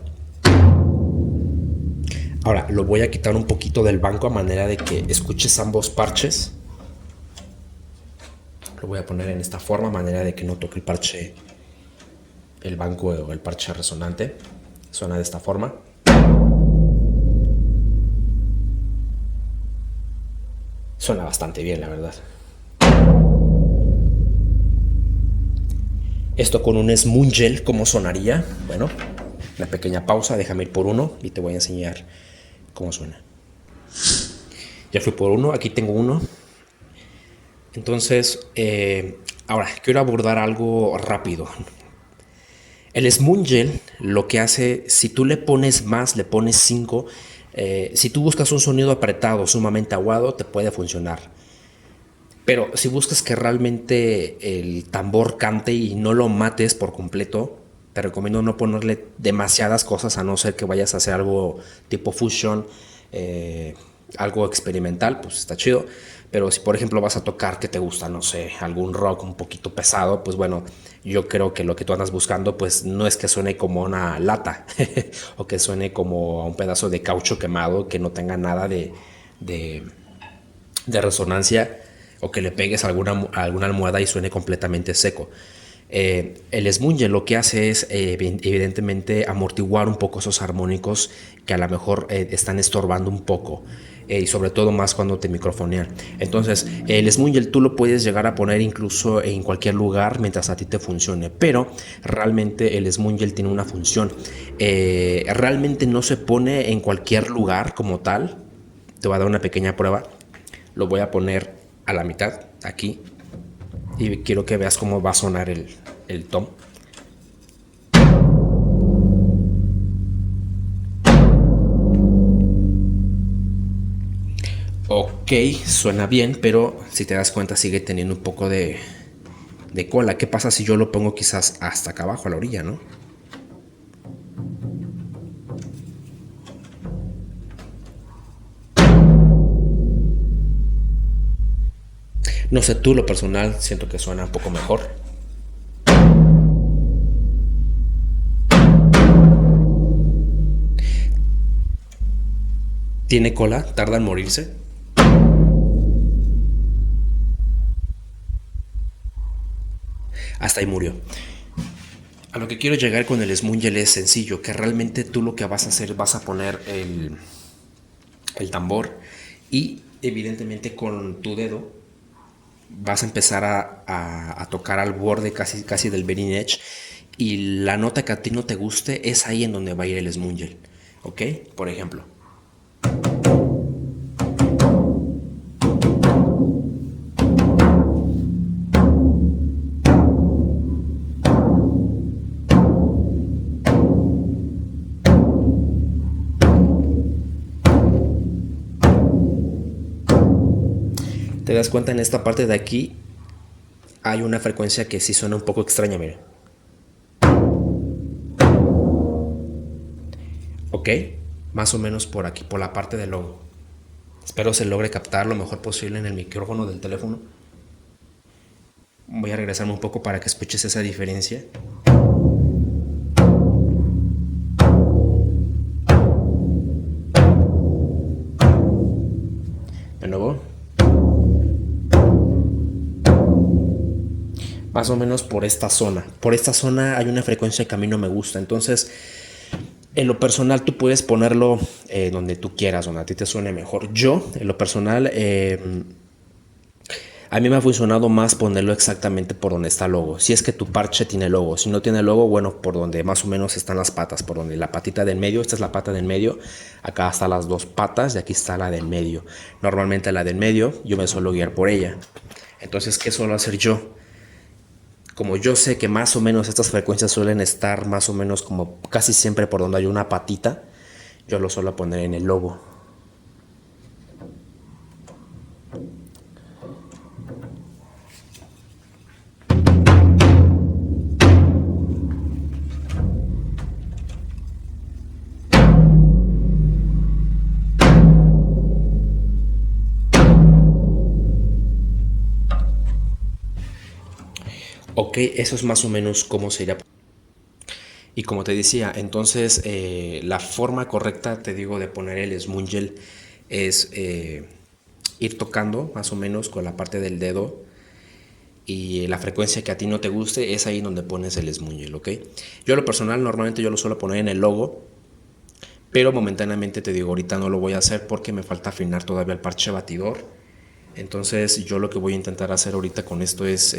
Ahora, lo voy a quitar un poquito del banco a manera de que escuches ambos parches. Lo voy a poner en esta forma, a manera de que no toque el banco o el parche resonante. Suena de esta forma. Suena bastante bien, la verdad. Esto con un Smungel, ¿cómo sonaría? Bueno, una pequeña pausa, déjame ir por uno y te voy a enseñar cómo suena. Ya fui por uno, aquí tengo uno. Entonces, ahora quiero abordar algo rápido. El Smungel lo que hace, si tú le pones más, le pones 5, si tú buscas un sonido apretado, sumamente agudo, te puede funcionar. Pero si buscas que realmente el tambor cante y no lo mates por completo, te recomiendo no ponerle demasiadas cosas, a no ser que vayas a hacer algo tipo fusion, algo experimental, pues está chido. Pero si por ejemplo vas a tocar que te gusta, no sé, algún rock un poquito pesado, pues bueno, yo creo que lo que tú andas buscando pues no es que suene como una lata o que suene como a un pedazo de caucho quemado, que no tenga nada de de resonancia o que le pegues a alguna almohada y suene completamente seco. El Smunge lo que hace es evidentemente amortiguar un poco esos armónicos que a lo mejor están estorbando un poco, y sobre todo más cuando te microfonean. Entonces el Smunge tú lo puedes llegar a poner incluso en cualquier lugar mientras a ti te funcione, pero realmente el Smunge tiene una función. Realmente no se pone en cualquier lugar como tal. Te voy a dar una pequeña prueba. Lo voy a poner a la mitad aquí y quiero que veas cómo va a sonar el tom. Ok, suena bien, pero si te das cuenta sigue teniendo un poco de cola. ¿Qué pasa si yo lo pongo quizás hasta acá abajo a la orilla, no? No sé, tú lo personal siento que suena un poco mejor. ¿Tiene cola? ¿Tarda en morirse? Hasta ahí murió. A lo que quiero llegar con el Smunge es sencillo, que realmente tú lo que vas a hacer, vas a poner el tambor y evidentemente con tu dedo vas a empezar a tocar al borde casi del bearing edge, y la nota que a ti no te guste es ahí en donde va a ir el Smunge. ¿Ok? Por ejemplo. Te das cuenta, en esta parte de aquí hay una frecuencia que sí suena un poco extraña, mira. Ok, más o menos por aquí, por la parte del logo. Espero se logre captar lo mejor posible en el micrófono del teléfono. Voy a regresarme un poco para que escuches esa diferencia. De nuevo. Más o menos por esta zona. Por esta zona hay una frecuencia que a mí no me gusta. Entonces, en lo personal, tú puedes ponerlo donde tú quieras, donde a ti te suene mejor. Yo, en lo personal, a mí me ha funcionado más ponerlo exactamente por donde está el logo. Si es que tu parche tiene logo. Si no tiene logo, bueno, por donde más o menos están las patas. Por donde la patita del medio. Esta es la pata del medio. Acá están las dos patas y aquí está la del medio. Normalmente la del medio yo me suelo guiar por ella. Entonces, ¿qué suelo hacer yo? Como yo sé que más o menos estas frecuencias suelen estar más o menos como casi siempre por donde hay una patita, yo lo suelo poner en el logo. Ok, eso es más o menos cómo sería. Y como te decía, entonces la forma correcta, te digo, de poner el Smunge es ir tocando más o menos con la parte del dedo, y la frecuencia que a ti no te guste es ahí donde pones el Smunge, ¿ok? Yo a lo personal normalmente yo lo suelo poner en el logo, pero momentáneamente te digo, ahorita no lo voy a hacer porque me falta afinar todavía el parche batidor. Entonces yo lo que voy a intentar hacer ahorita con esto es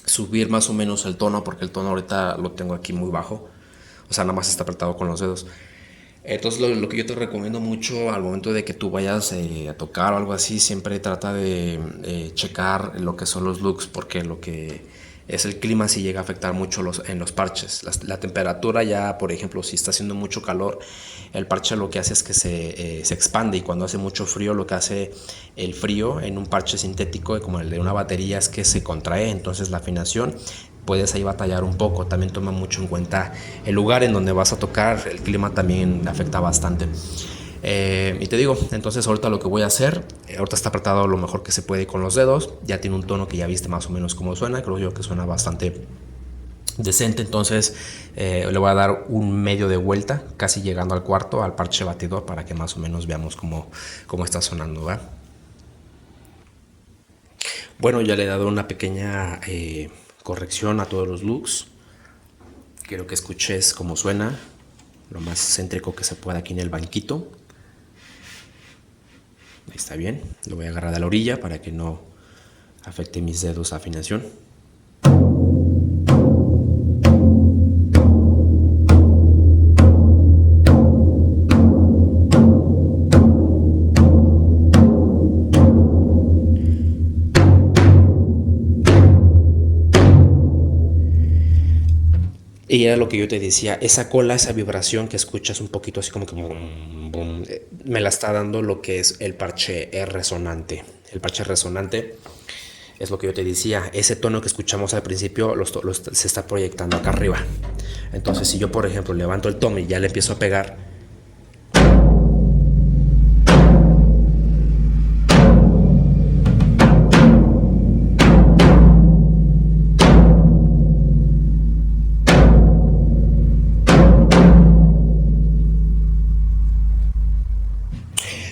subir más o menos el tono, porque el tono ahorita lo tengo aquí muy bajo, o sea, nada más está apretado con los dedos. Entonces lo que yo te recomiendo mucho al momento de que tú vayas a tocar o algo así, siempre trata de checar lo que son los looks, porque lo que es el clima sí llega a afectar mucho en los parches. La temperatura ya, por ejemplo, si está haciendo mucho calor, el parche lo que hace es que se expande, y cuando hace mucho frío, lo que hace el frío en un parche sintético como el de una batería es que se contrae, entonces la afinación puedes ahí batallar un poco. También toma mucho en cuenta el lugar en donde vas a tocar, el clima también afecta bastante. Y te digo, entonces ahorita lo que voy a hacer, ahorita está apretado lo mejor que se puede con los dedos, ya tiene un tono que ya viste más o menos cómo suena, creo yo que suena bastante decente. Entonces le voy a dar un medio de vuelta, casi llegando al cuarto, al parche batidor, para que más o menos veamos cómo está sonando, ¿va? Bueno, ya le he dado una pequeña corrección a todos los looks. Quiero que escuches cómo suena, lo más céntrico que se pueda aquí en el banquito. Ahí está bien. Lo voy a agarrar de la orilla para que no afecte mis dedos a afinación. Y era lo que yo te decía, esa cola, esa vibración que escuchas un poquito así como que bum, bum, me la está dando lo que es el parche resonante. El parche resonante es lo que yo te decía, ese tono que escuchamos al principio se está proyectando acá arriba. Entonces si yo por ejemplo levanto el tono y ya le empiezo a pegar,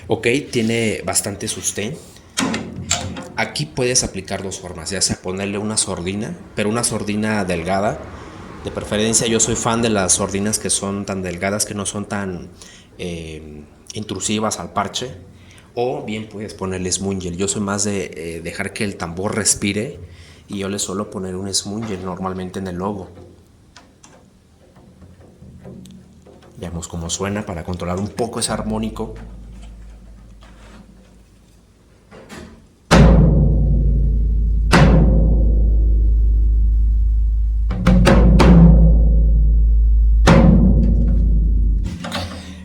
ok, tiene bastante sustain. Aquí puedes aplicar dos formas, ya sea ponerle una sordina, pero una sordina delgada. De preferencia yo soy fan de las sordinas que son tan delgadas, que no son tan intrusivas al parche. O bien puedes ponerle smungel. Yo soy más de dejar que el tambor respire y yo le suelo poner un smungel normalmente en el logo. Veamos cómo suena para controlar un poco ese armónico.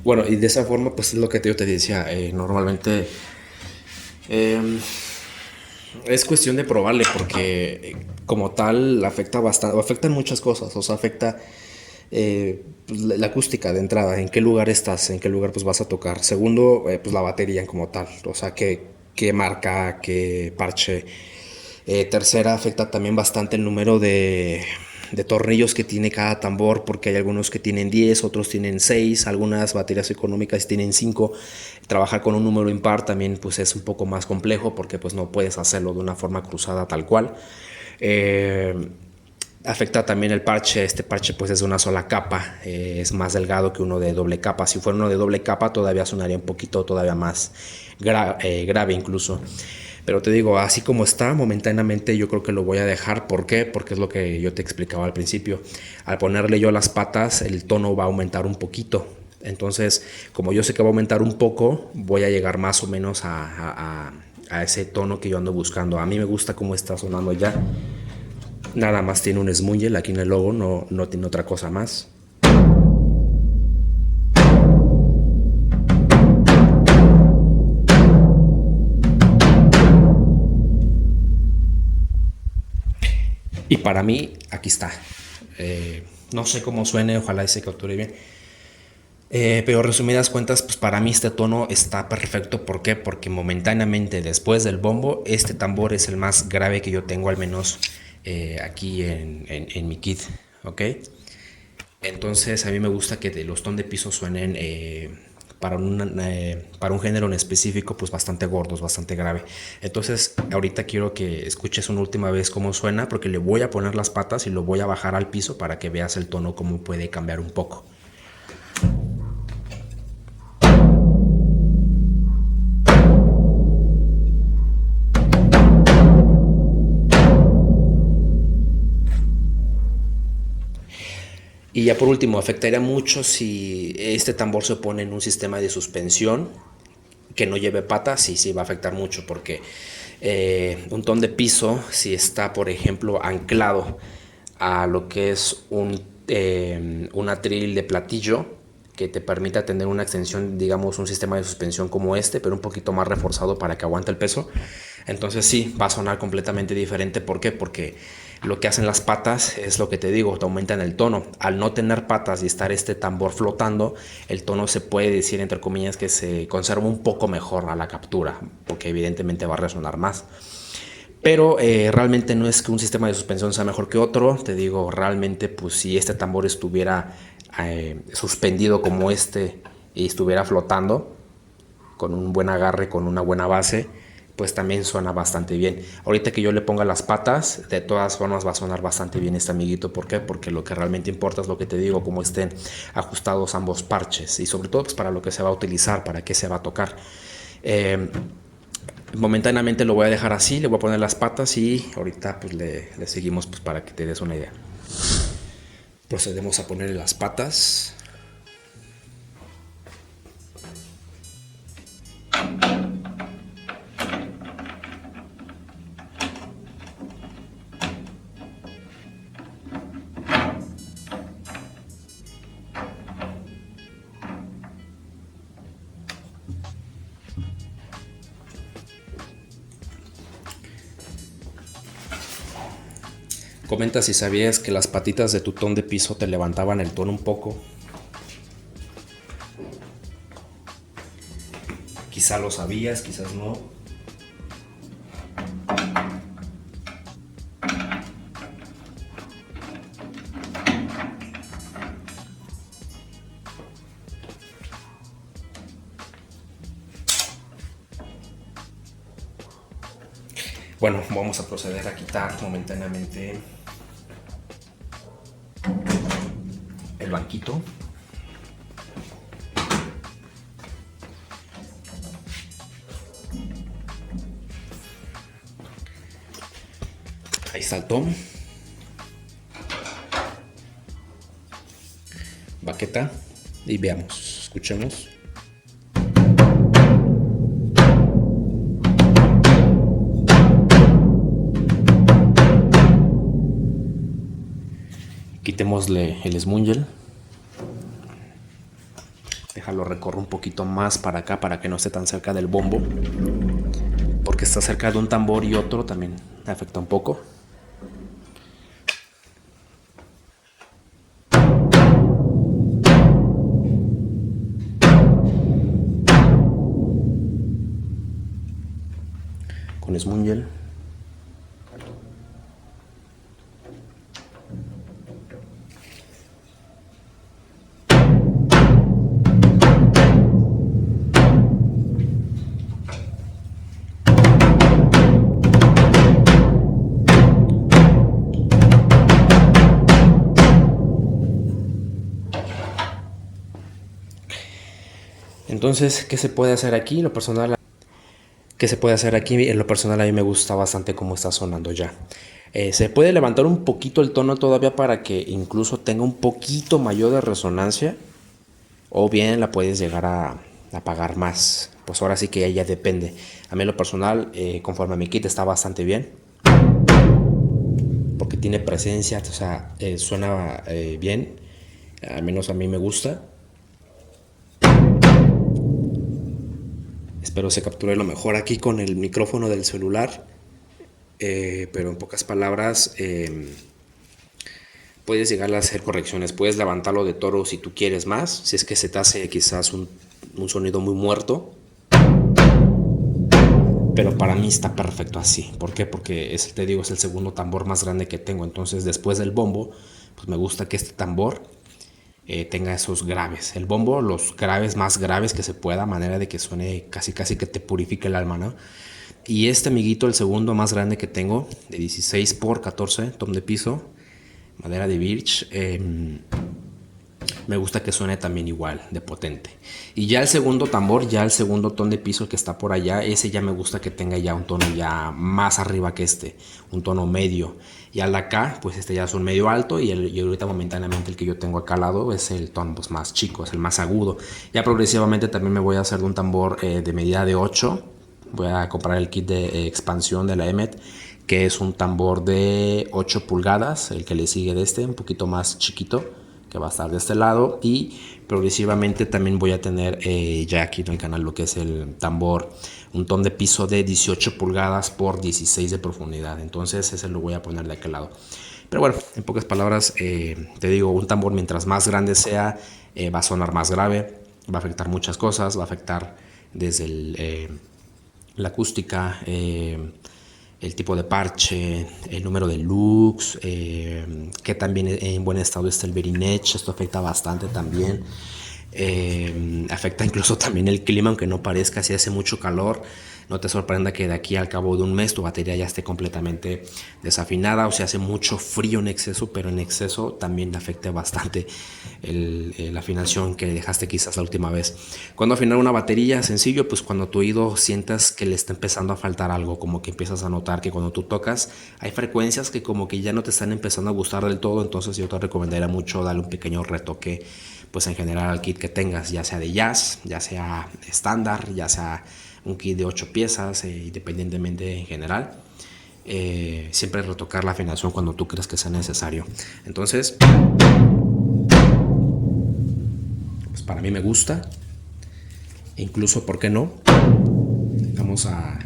Bueno, y de esa forma, pues es lo que yo te decía, normalmente es cuestión de probarle porque como tal afecta bastante, afectan muchas cosas, o sea, afecta pues, la acústica de entrada, en qué lugar estás, en qué lugar pues vas a tocar. Segundo, pues la batería como tal, o sea, qué marca, qué parche. Tercera, afecta también bastante el número de tornillos que tiene cada tambor, porque hay algunos que tienen 10, otros tienen 6, algunas baterías económicas tienen 5. Trabajar con un número impar también pues es un poco más complejo porque pues no puedes hacerlo de una forma cruzada tal cual. Afecta también el parche, este parche pues es de una sola capa, es más delgado que uno de doble capa. Si fuera uno de doble capa todavía sonaría un poquito todavía más grave incluso. Pero te digo, así como está, momentáneamente yo creo que lo voy a dejar. ¿Por qué? Porque es lo que yo te explicaba al principio. Al ponerle yo las patas, el tono va a aumentar un poquito. Entonces, como yo sé que va a aumentar un poco, voy a llegar más o menos a ese tono que yo ando buscando. A mí me gusta cómo está sonando ya. Nada más tiene un smungel aquí en el logo, no tiene otra cosa más. Y para mí, aquí está. No sé cómo suene, ojalá se capture bien. Pero resumidas cuentas, pues para mí este tono está perfecto. ¿Por qué? Porque momentáneamente después del bombo, este tambor es el más grave que yo tengo, al menos aquí en mi kit. ¿Ok? Entonces a mí me gusta que los tonos de piso suenen para un género en específico pues bastante gordos, bastante grave. Entonces ahorita quiero que escuches una última vez cómo suena, porque le voy a poner las patas y lo voy a bajar al piso para que veas el tono cómo puede cambiar un poco. Y ya por último, afectaría mucho si este tambor se pone en un sistema de suspensión que no lleve patas. Sí va a afectar mucho, porque un ton de piso, si está por ejemplo anclado a lo que es un atril de platillo que te permita tener una extensión, digamos un sistema de suspensión como este, pero un poquito más reforzado para que aguante el peso, entonces sí, va a sonar completamente diferente. ¿Por qué? Porque lo que hacen las patas es lo que te digo, te aumentan el tono. Al no tener patas y estar este tambor flotando, el tono se puede decir entre comillas que se conserva un poco mejor a la captura, porque evidentemente va a resonar más. Pero realmente no es que un sistema de suspensión sea mejor que otro. Te digo, realmente pues si este tambor estuviera suspendido como este y estuviera flotando con un buen agarre, con una buena base, pues también suena bastante bien. Ahorita que yo le ponga las patas, de todas formas va a sonar bastante bien este amiguito. ¿Por qué? Porque lo que realmente importa es lo que te digo, cómo estén ajustados ambos parches y sobre todo pues para lo que se va a utilizar, para qué se va a tocar. Momentáneamente lo voy a dejar así, le voy a poner las patas y ahorita pues le seguimos pues para que te des una idea. Procedemos a ponerle las patas. Comenta si sabías que las patitas de tu ton de piso te levantaban el tono un poco. Quizá lo sabías, quizás no. Bueno, vamos a proceder a quitar momentáneamente el banquito. Ahí está el tom. Baqueta. Y veamos, escuchemos. Quitémosle el smungel. Déjalo recorrer un poquito más para acá para que no esté tan cerca del bombo. Porque está cerca de un tambor y otro también afecta un poco. Con smungel. Entonces, ¿qué se puede hacer aquí? Lo personal, ¿qué se puede hacer aquí? En lo personal a mí me gusta bastante cómo está sonando ya. Se puede levantar un poquito el tono todavía para que incluso tenga un poquito mayor de resonancia. O bien la puedes llegar a apagar más. Pues ahora sí que ya depende. A mí en lo personal, conforme a mi kit está bastante bien. Porque tiene presencia, o sea, suena bien. Al menos a mí me gusta. Espero se capture lo mejor aquí con el micrófono del celular. Pero en pocas palabras, puedes llegar a hacer correcciones. Puedes levantarlo de tono si tú quieres más. Si es que se te hace quizás un sonido muy muerto. Pero para mí está perfecto así. ¿Por qué? Porque te digo, es el segundo tambor más grande que tengo. Entonces después del bombo, pues me gusta que este tambor tenga esos graves. El bombo, los graves más graves que se pueda, a manera de que suene casi que te purifique el alma, ¿no? Y este amiguito, el segundo más grande que tengo, de 16 por 14, tom de piso, madera de birch, me gusta que suene también igual de potente. Y ya el segundo tambor, ya el segundo ton de piso que está por allá, ese ya me gusta que tenga ya un tono ya más arriba que este, un tono medio. Y al de acá, pues este ya es un medio alto y ahorita momentáneamente el que yo tengo acá al lado es el tono pues, más chico, es el más agudo. Ya progresivamente también me voy a hacer de un tambor de medida de 8. Voy a comprar el kit de expansión de la Emmet, que es un tambor de 8 pulgadas, el que le sigue de este, un poquito más chiquito, que va a estar de este lado. Y progresivamente también voy a tener ya aquí en el canal lo que es el tambor, un ton de piso de 18 pulgadas por 16 de profundidad. Entonces ese lo voy a poner de aquel lado. Pero bueno, en pocas palabras, te digo, un tambor mientras más grande sea, va a sonar más grave, va a afectar muchas cosas, va a afectar desde la acústica, el tipo de parche, el número de looks, que también en buen estado está el bearing edge. Esto afecta bastante también. Afecta incluso también el clima, aunque no parezca, si hace mucho calor, No te sorprenda que de aquí al cabo de un mes tu batería ya esté completamente desafinada o se hace mucho frío en exceso, pero en exceso también le afecta bastante la afinación que dejaste quizás la última vez. Cuando afinar una batería, sencillo, pues cuando tu oído sientas que le está empezando a faltar algo, como que empiezas a notar que cuando tú tocas hay frecuencias que como que ya no te están empezando a gustar del todo, entonces yo te recomendaría mucho darle un pequeño retoque pues en general al kit que tengas, ya sea de jazz, ya sea estándar, ya sea un kit de 8 piezas, independientemente en general. Siempre retocar la afinación cuando tú creas que sea necesario. Entonces, pues para mí me gusta. Incluso, ¿por qué no? Vamos a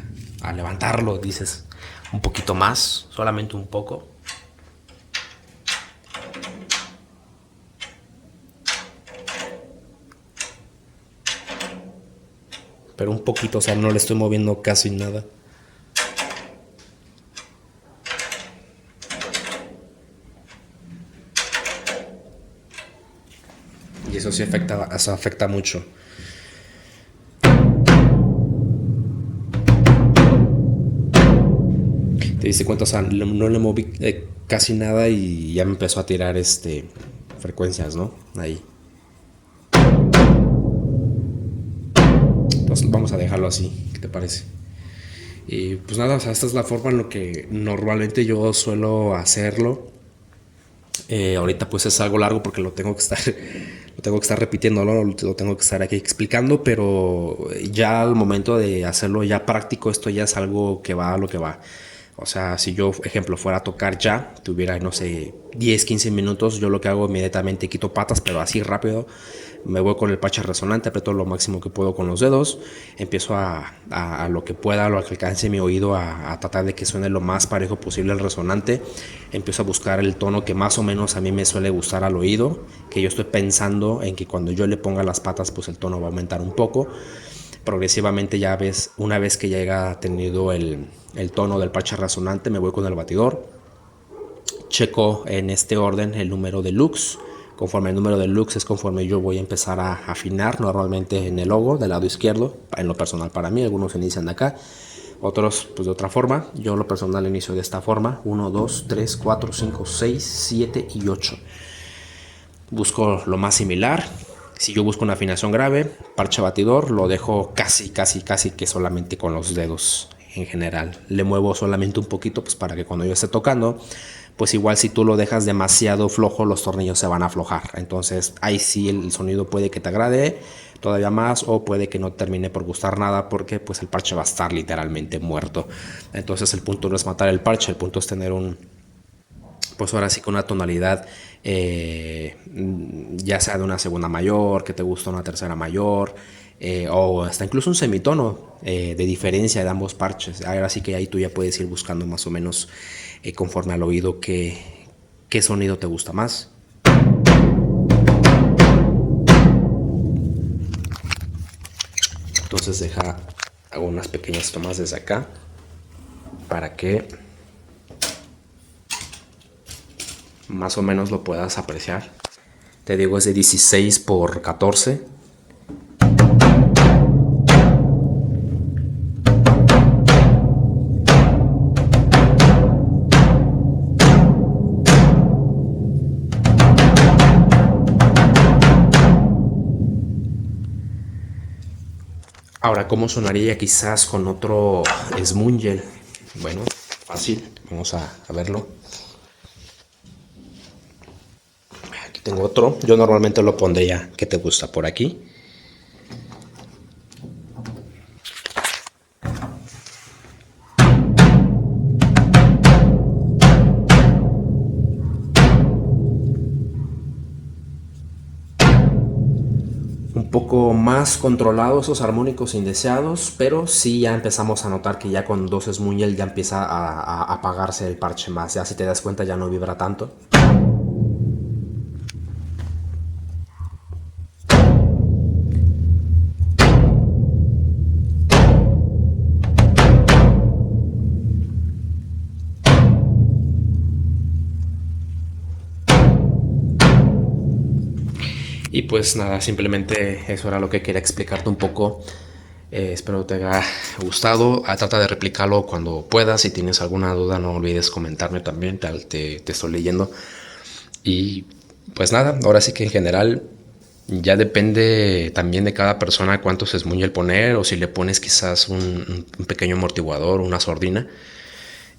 levantarlo, dices, un poquito más, solamente un poco. Pero un poquito, o sea, no le estoy moviendo casi nada. Y eso sí afecta mucho. Te diste cuenta, o sea, no le moví casi nada y ya me empezó a tirar frecuencias, ¿no? Ahí. Entonces vamos a dejarlo así, ¿qué te parece? Y pues nada, o sea, esta es la forma en lo que normalmente yo suelo hacerlo. Ahorita pues es algo largo porque lo tengo que estar repitiendo, ¿no? Lo tengo que estar aquí explicando, pero ya al momento de hacerlo ya práctico, esto ya es algo que va a lo que va. O sea, si yo, ejemplo, fuera a tocar ya, tuviera, no sé, 10, 15 minutos, yo lo que hago inmediatamente quito patas, pero así rápido, me voy con el parche resonante, aprieto lo máximo que puedo con los dedos, empiezo a lo que pueda, lo que alcance mi oído, a tratar de que suene lo más parejo posible el resonante, empiezo a buscar el tono que más o menos a mí me suele gustar al oído, que yo estoy pensando en que cuando yo le ponga las patas, pues el tono va a aumentar un poco. Progresivamente ya ves, una vez que ya haya tenido el tono del parche resonante, me voy con el batidor, checo en este orden el número de lux. Conforme el número de lux es conforme yo voy a empezar a afinar, normalmente en el logo del lado izquierdo, en lo personal para mí, algunos inician de acá, otros pues de otra forma. Yo lo personal inicio de esta forma: 1, 2, 3, 4, 5, 6, 7 y 8. Busco lo más similar. Si yo busco una afinación grave, parche batidor, lo dejo casi que solamente con los dedos en general. Le muevo solamente un poquito pues para que cuando yo esté tocando, pues igual si tú lo dejas demasiado flojo, los tornillos se van a aflojar. Entonces ahí sí el sonido puede que te agrade todavía más o puede que no termine por gustar nada porque pues el parche va a estar literalmente muerto. Entonces el punto no es matar el parche, el punto es tener pues ahora sí con una tonalidad ya sea de una segunda mayor, que te gusta una tercera mayor, o hasta incluso un semitono de diferencia de ambos parches. Ahora sí que ahí tú ya puedes ir buscando más o menos conforme al oído qué sonido te gusta más. Entonces hago unas pequeñas tomas desde acá para que más o menos lo puedas apreciar. Te digo, es de 16 por 14. Ahora, ¿cómo sonaría quizás con otro Smungel? Bueno, fácil, vamos a verlo. Aquí tengo otro, yo normalmente lo pondría, ¿qué te gusta? Por aquí. Un poco más controlados esos armónicos indeseados, pero sí ya empezamos a notar que ya con 2 Smungel ya empieza a apagarse el parche más. Ya si te das cuenta ya no vibra tanto. Y pues nada, simplemente eso era lo que quería explicarte un poco Espero te haya gustado. Trata de replicarlo cuando puedas. Si tienes alguna duda, no olvides comentarme también. Te estoy leyendo. Y pues nada, ahora sí que en general ya depende también de cada persona cuánto se esmuñe el poner o si le pones quizás un pequeño amortiguador, una sordina.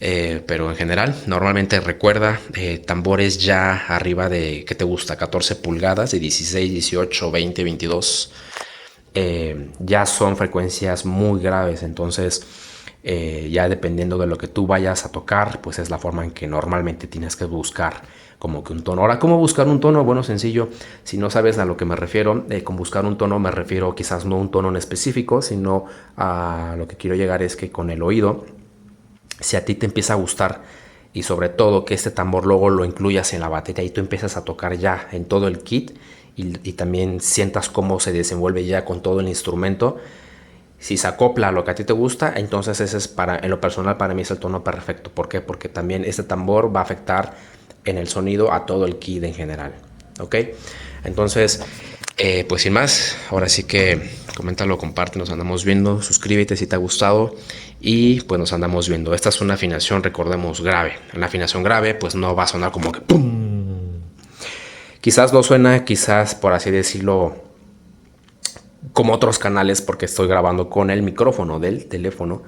Pero en general, normalmente recuerda tambores ya arriba de, ¿qué te gusta? 14 pulgadas, de 16, 18, 20, 22. Ya son frecuencias muy graves, entonces ya dependiendo de lo que tú vayas a tocar, pues es la forma en que normalmente tienes que buscar como que un tono. Ahora, ¿cómo buscar un tono? Bueno, sencillo, si no sabes a lo que me refiero, con buscar un tono me refiero quizás no a un tono en específico, sino a lo que quiero llegar es que con el oído, si a ti te empieza a gustar y sobre todo que este tambor luego lo incluyas en la batería y tú empiezas a tocar ya en todo el kit y también sientas cómo se desenvuelve ya con todo el instrumento, si se acopla a lo que a ti te gusta, entonces ese es en lo personal para mí es el tono perfecto. ¿Por qué? Porque también este tambor va a afectar en el sonido a todo el kit en general. ¿Ok? Entonces, pues sin más, ahora sí que coméntalo, comparte, nos andamos viendo, suscríbete si te ha gustado y pues nos andamos viendo. Esta es una afinación, recordemos, grave. Una afinación grave pues no va a sonar como que ¡pum! Quizás no suena, quizás por así decirlo, como otros canales porque estoy grabando con el micrófono del teléfono.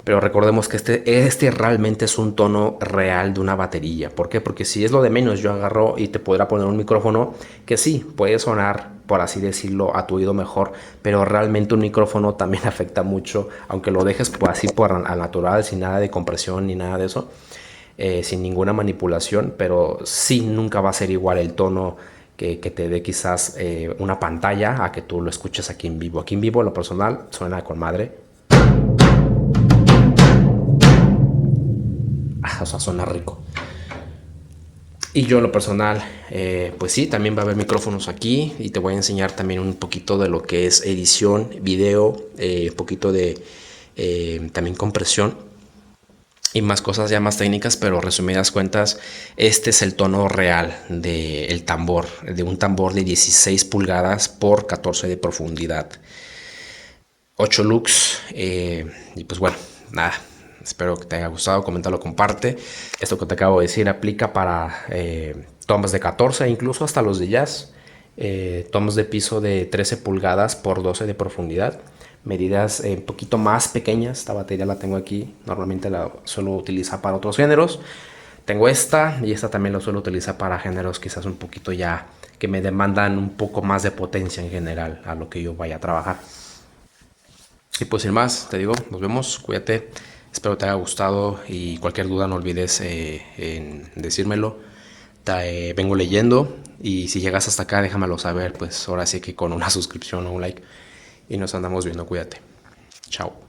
Pero recordemos que este realmente es un tono real de una batería. ¿Por qué? Porque si es lo de menos, yo agarro y te podrá poner un micrófono que sí, puede sonar, por así decirlo, a tu oído mejor, pero realmente un micrófono también afecta mucho, aunque lo dejes así al natural, sin nada de compresión ni nada de eso, sin ninguna manipulación, pero sí nunca va a ser igual el tono que te dé quizás una pantalla a que tú lo escuches aquí en vivo. Aquí en vivo, en lo personal, suena con madre. O sea, suena rico. Y yo en lo personal, pues sí, también va a haber micrófonos aquí y te voy a enseñar también un poquito de lo que es edición, video, un poquito de también compresión y más cosas ya más técnicas, pero resumidas cuentas, este es el tono real del tambor, de un tambor de 16 pulgadas por 14 de profundidad. 8 lux y pues bueno, nada. Espero que te haya gustado, coméntalo, comparte. Esto que te acabo de decir aplica para tomas de 14, incluso hasta los de jazz. Tomas de piso de 13 pulgadas por 12 de profundidad. Medidas un poquito más pequeñas. Esta batería la tengo aquí. Normalmente la suelo utilizar para otros géneros. Tengo esta y esta también la suelo utilizar para géneros quizás un poquito ya que me demandan un poco más de potencia en general a lo que yo vaya a trabajar. Y pues sin más, te digo, nos vemos, cuídate. Espero te haya gustado y cualquier duda no olvides en decírmelo. Vengo leyendo y si llegas hasta acá déjamelo saber, pues ahora sí que con una suscripción o un like y nos andamos viendo, cuídate. Chao.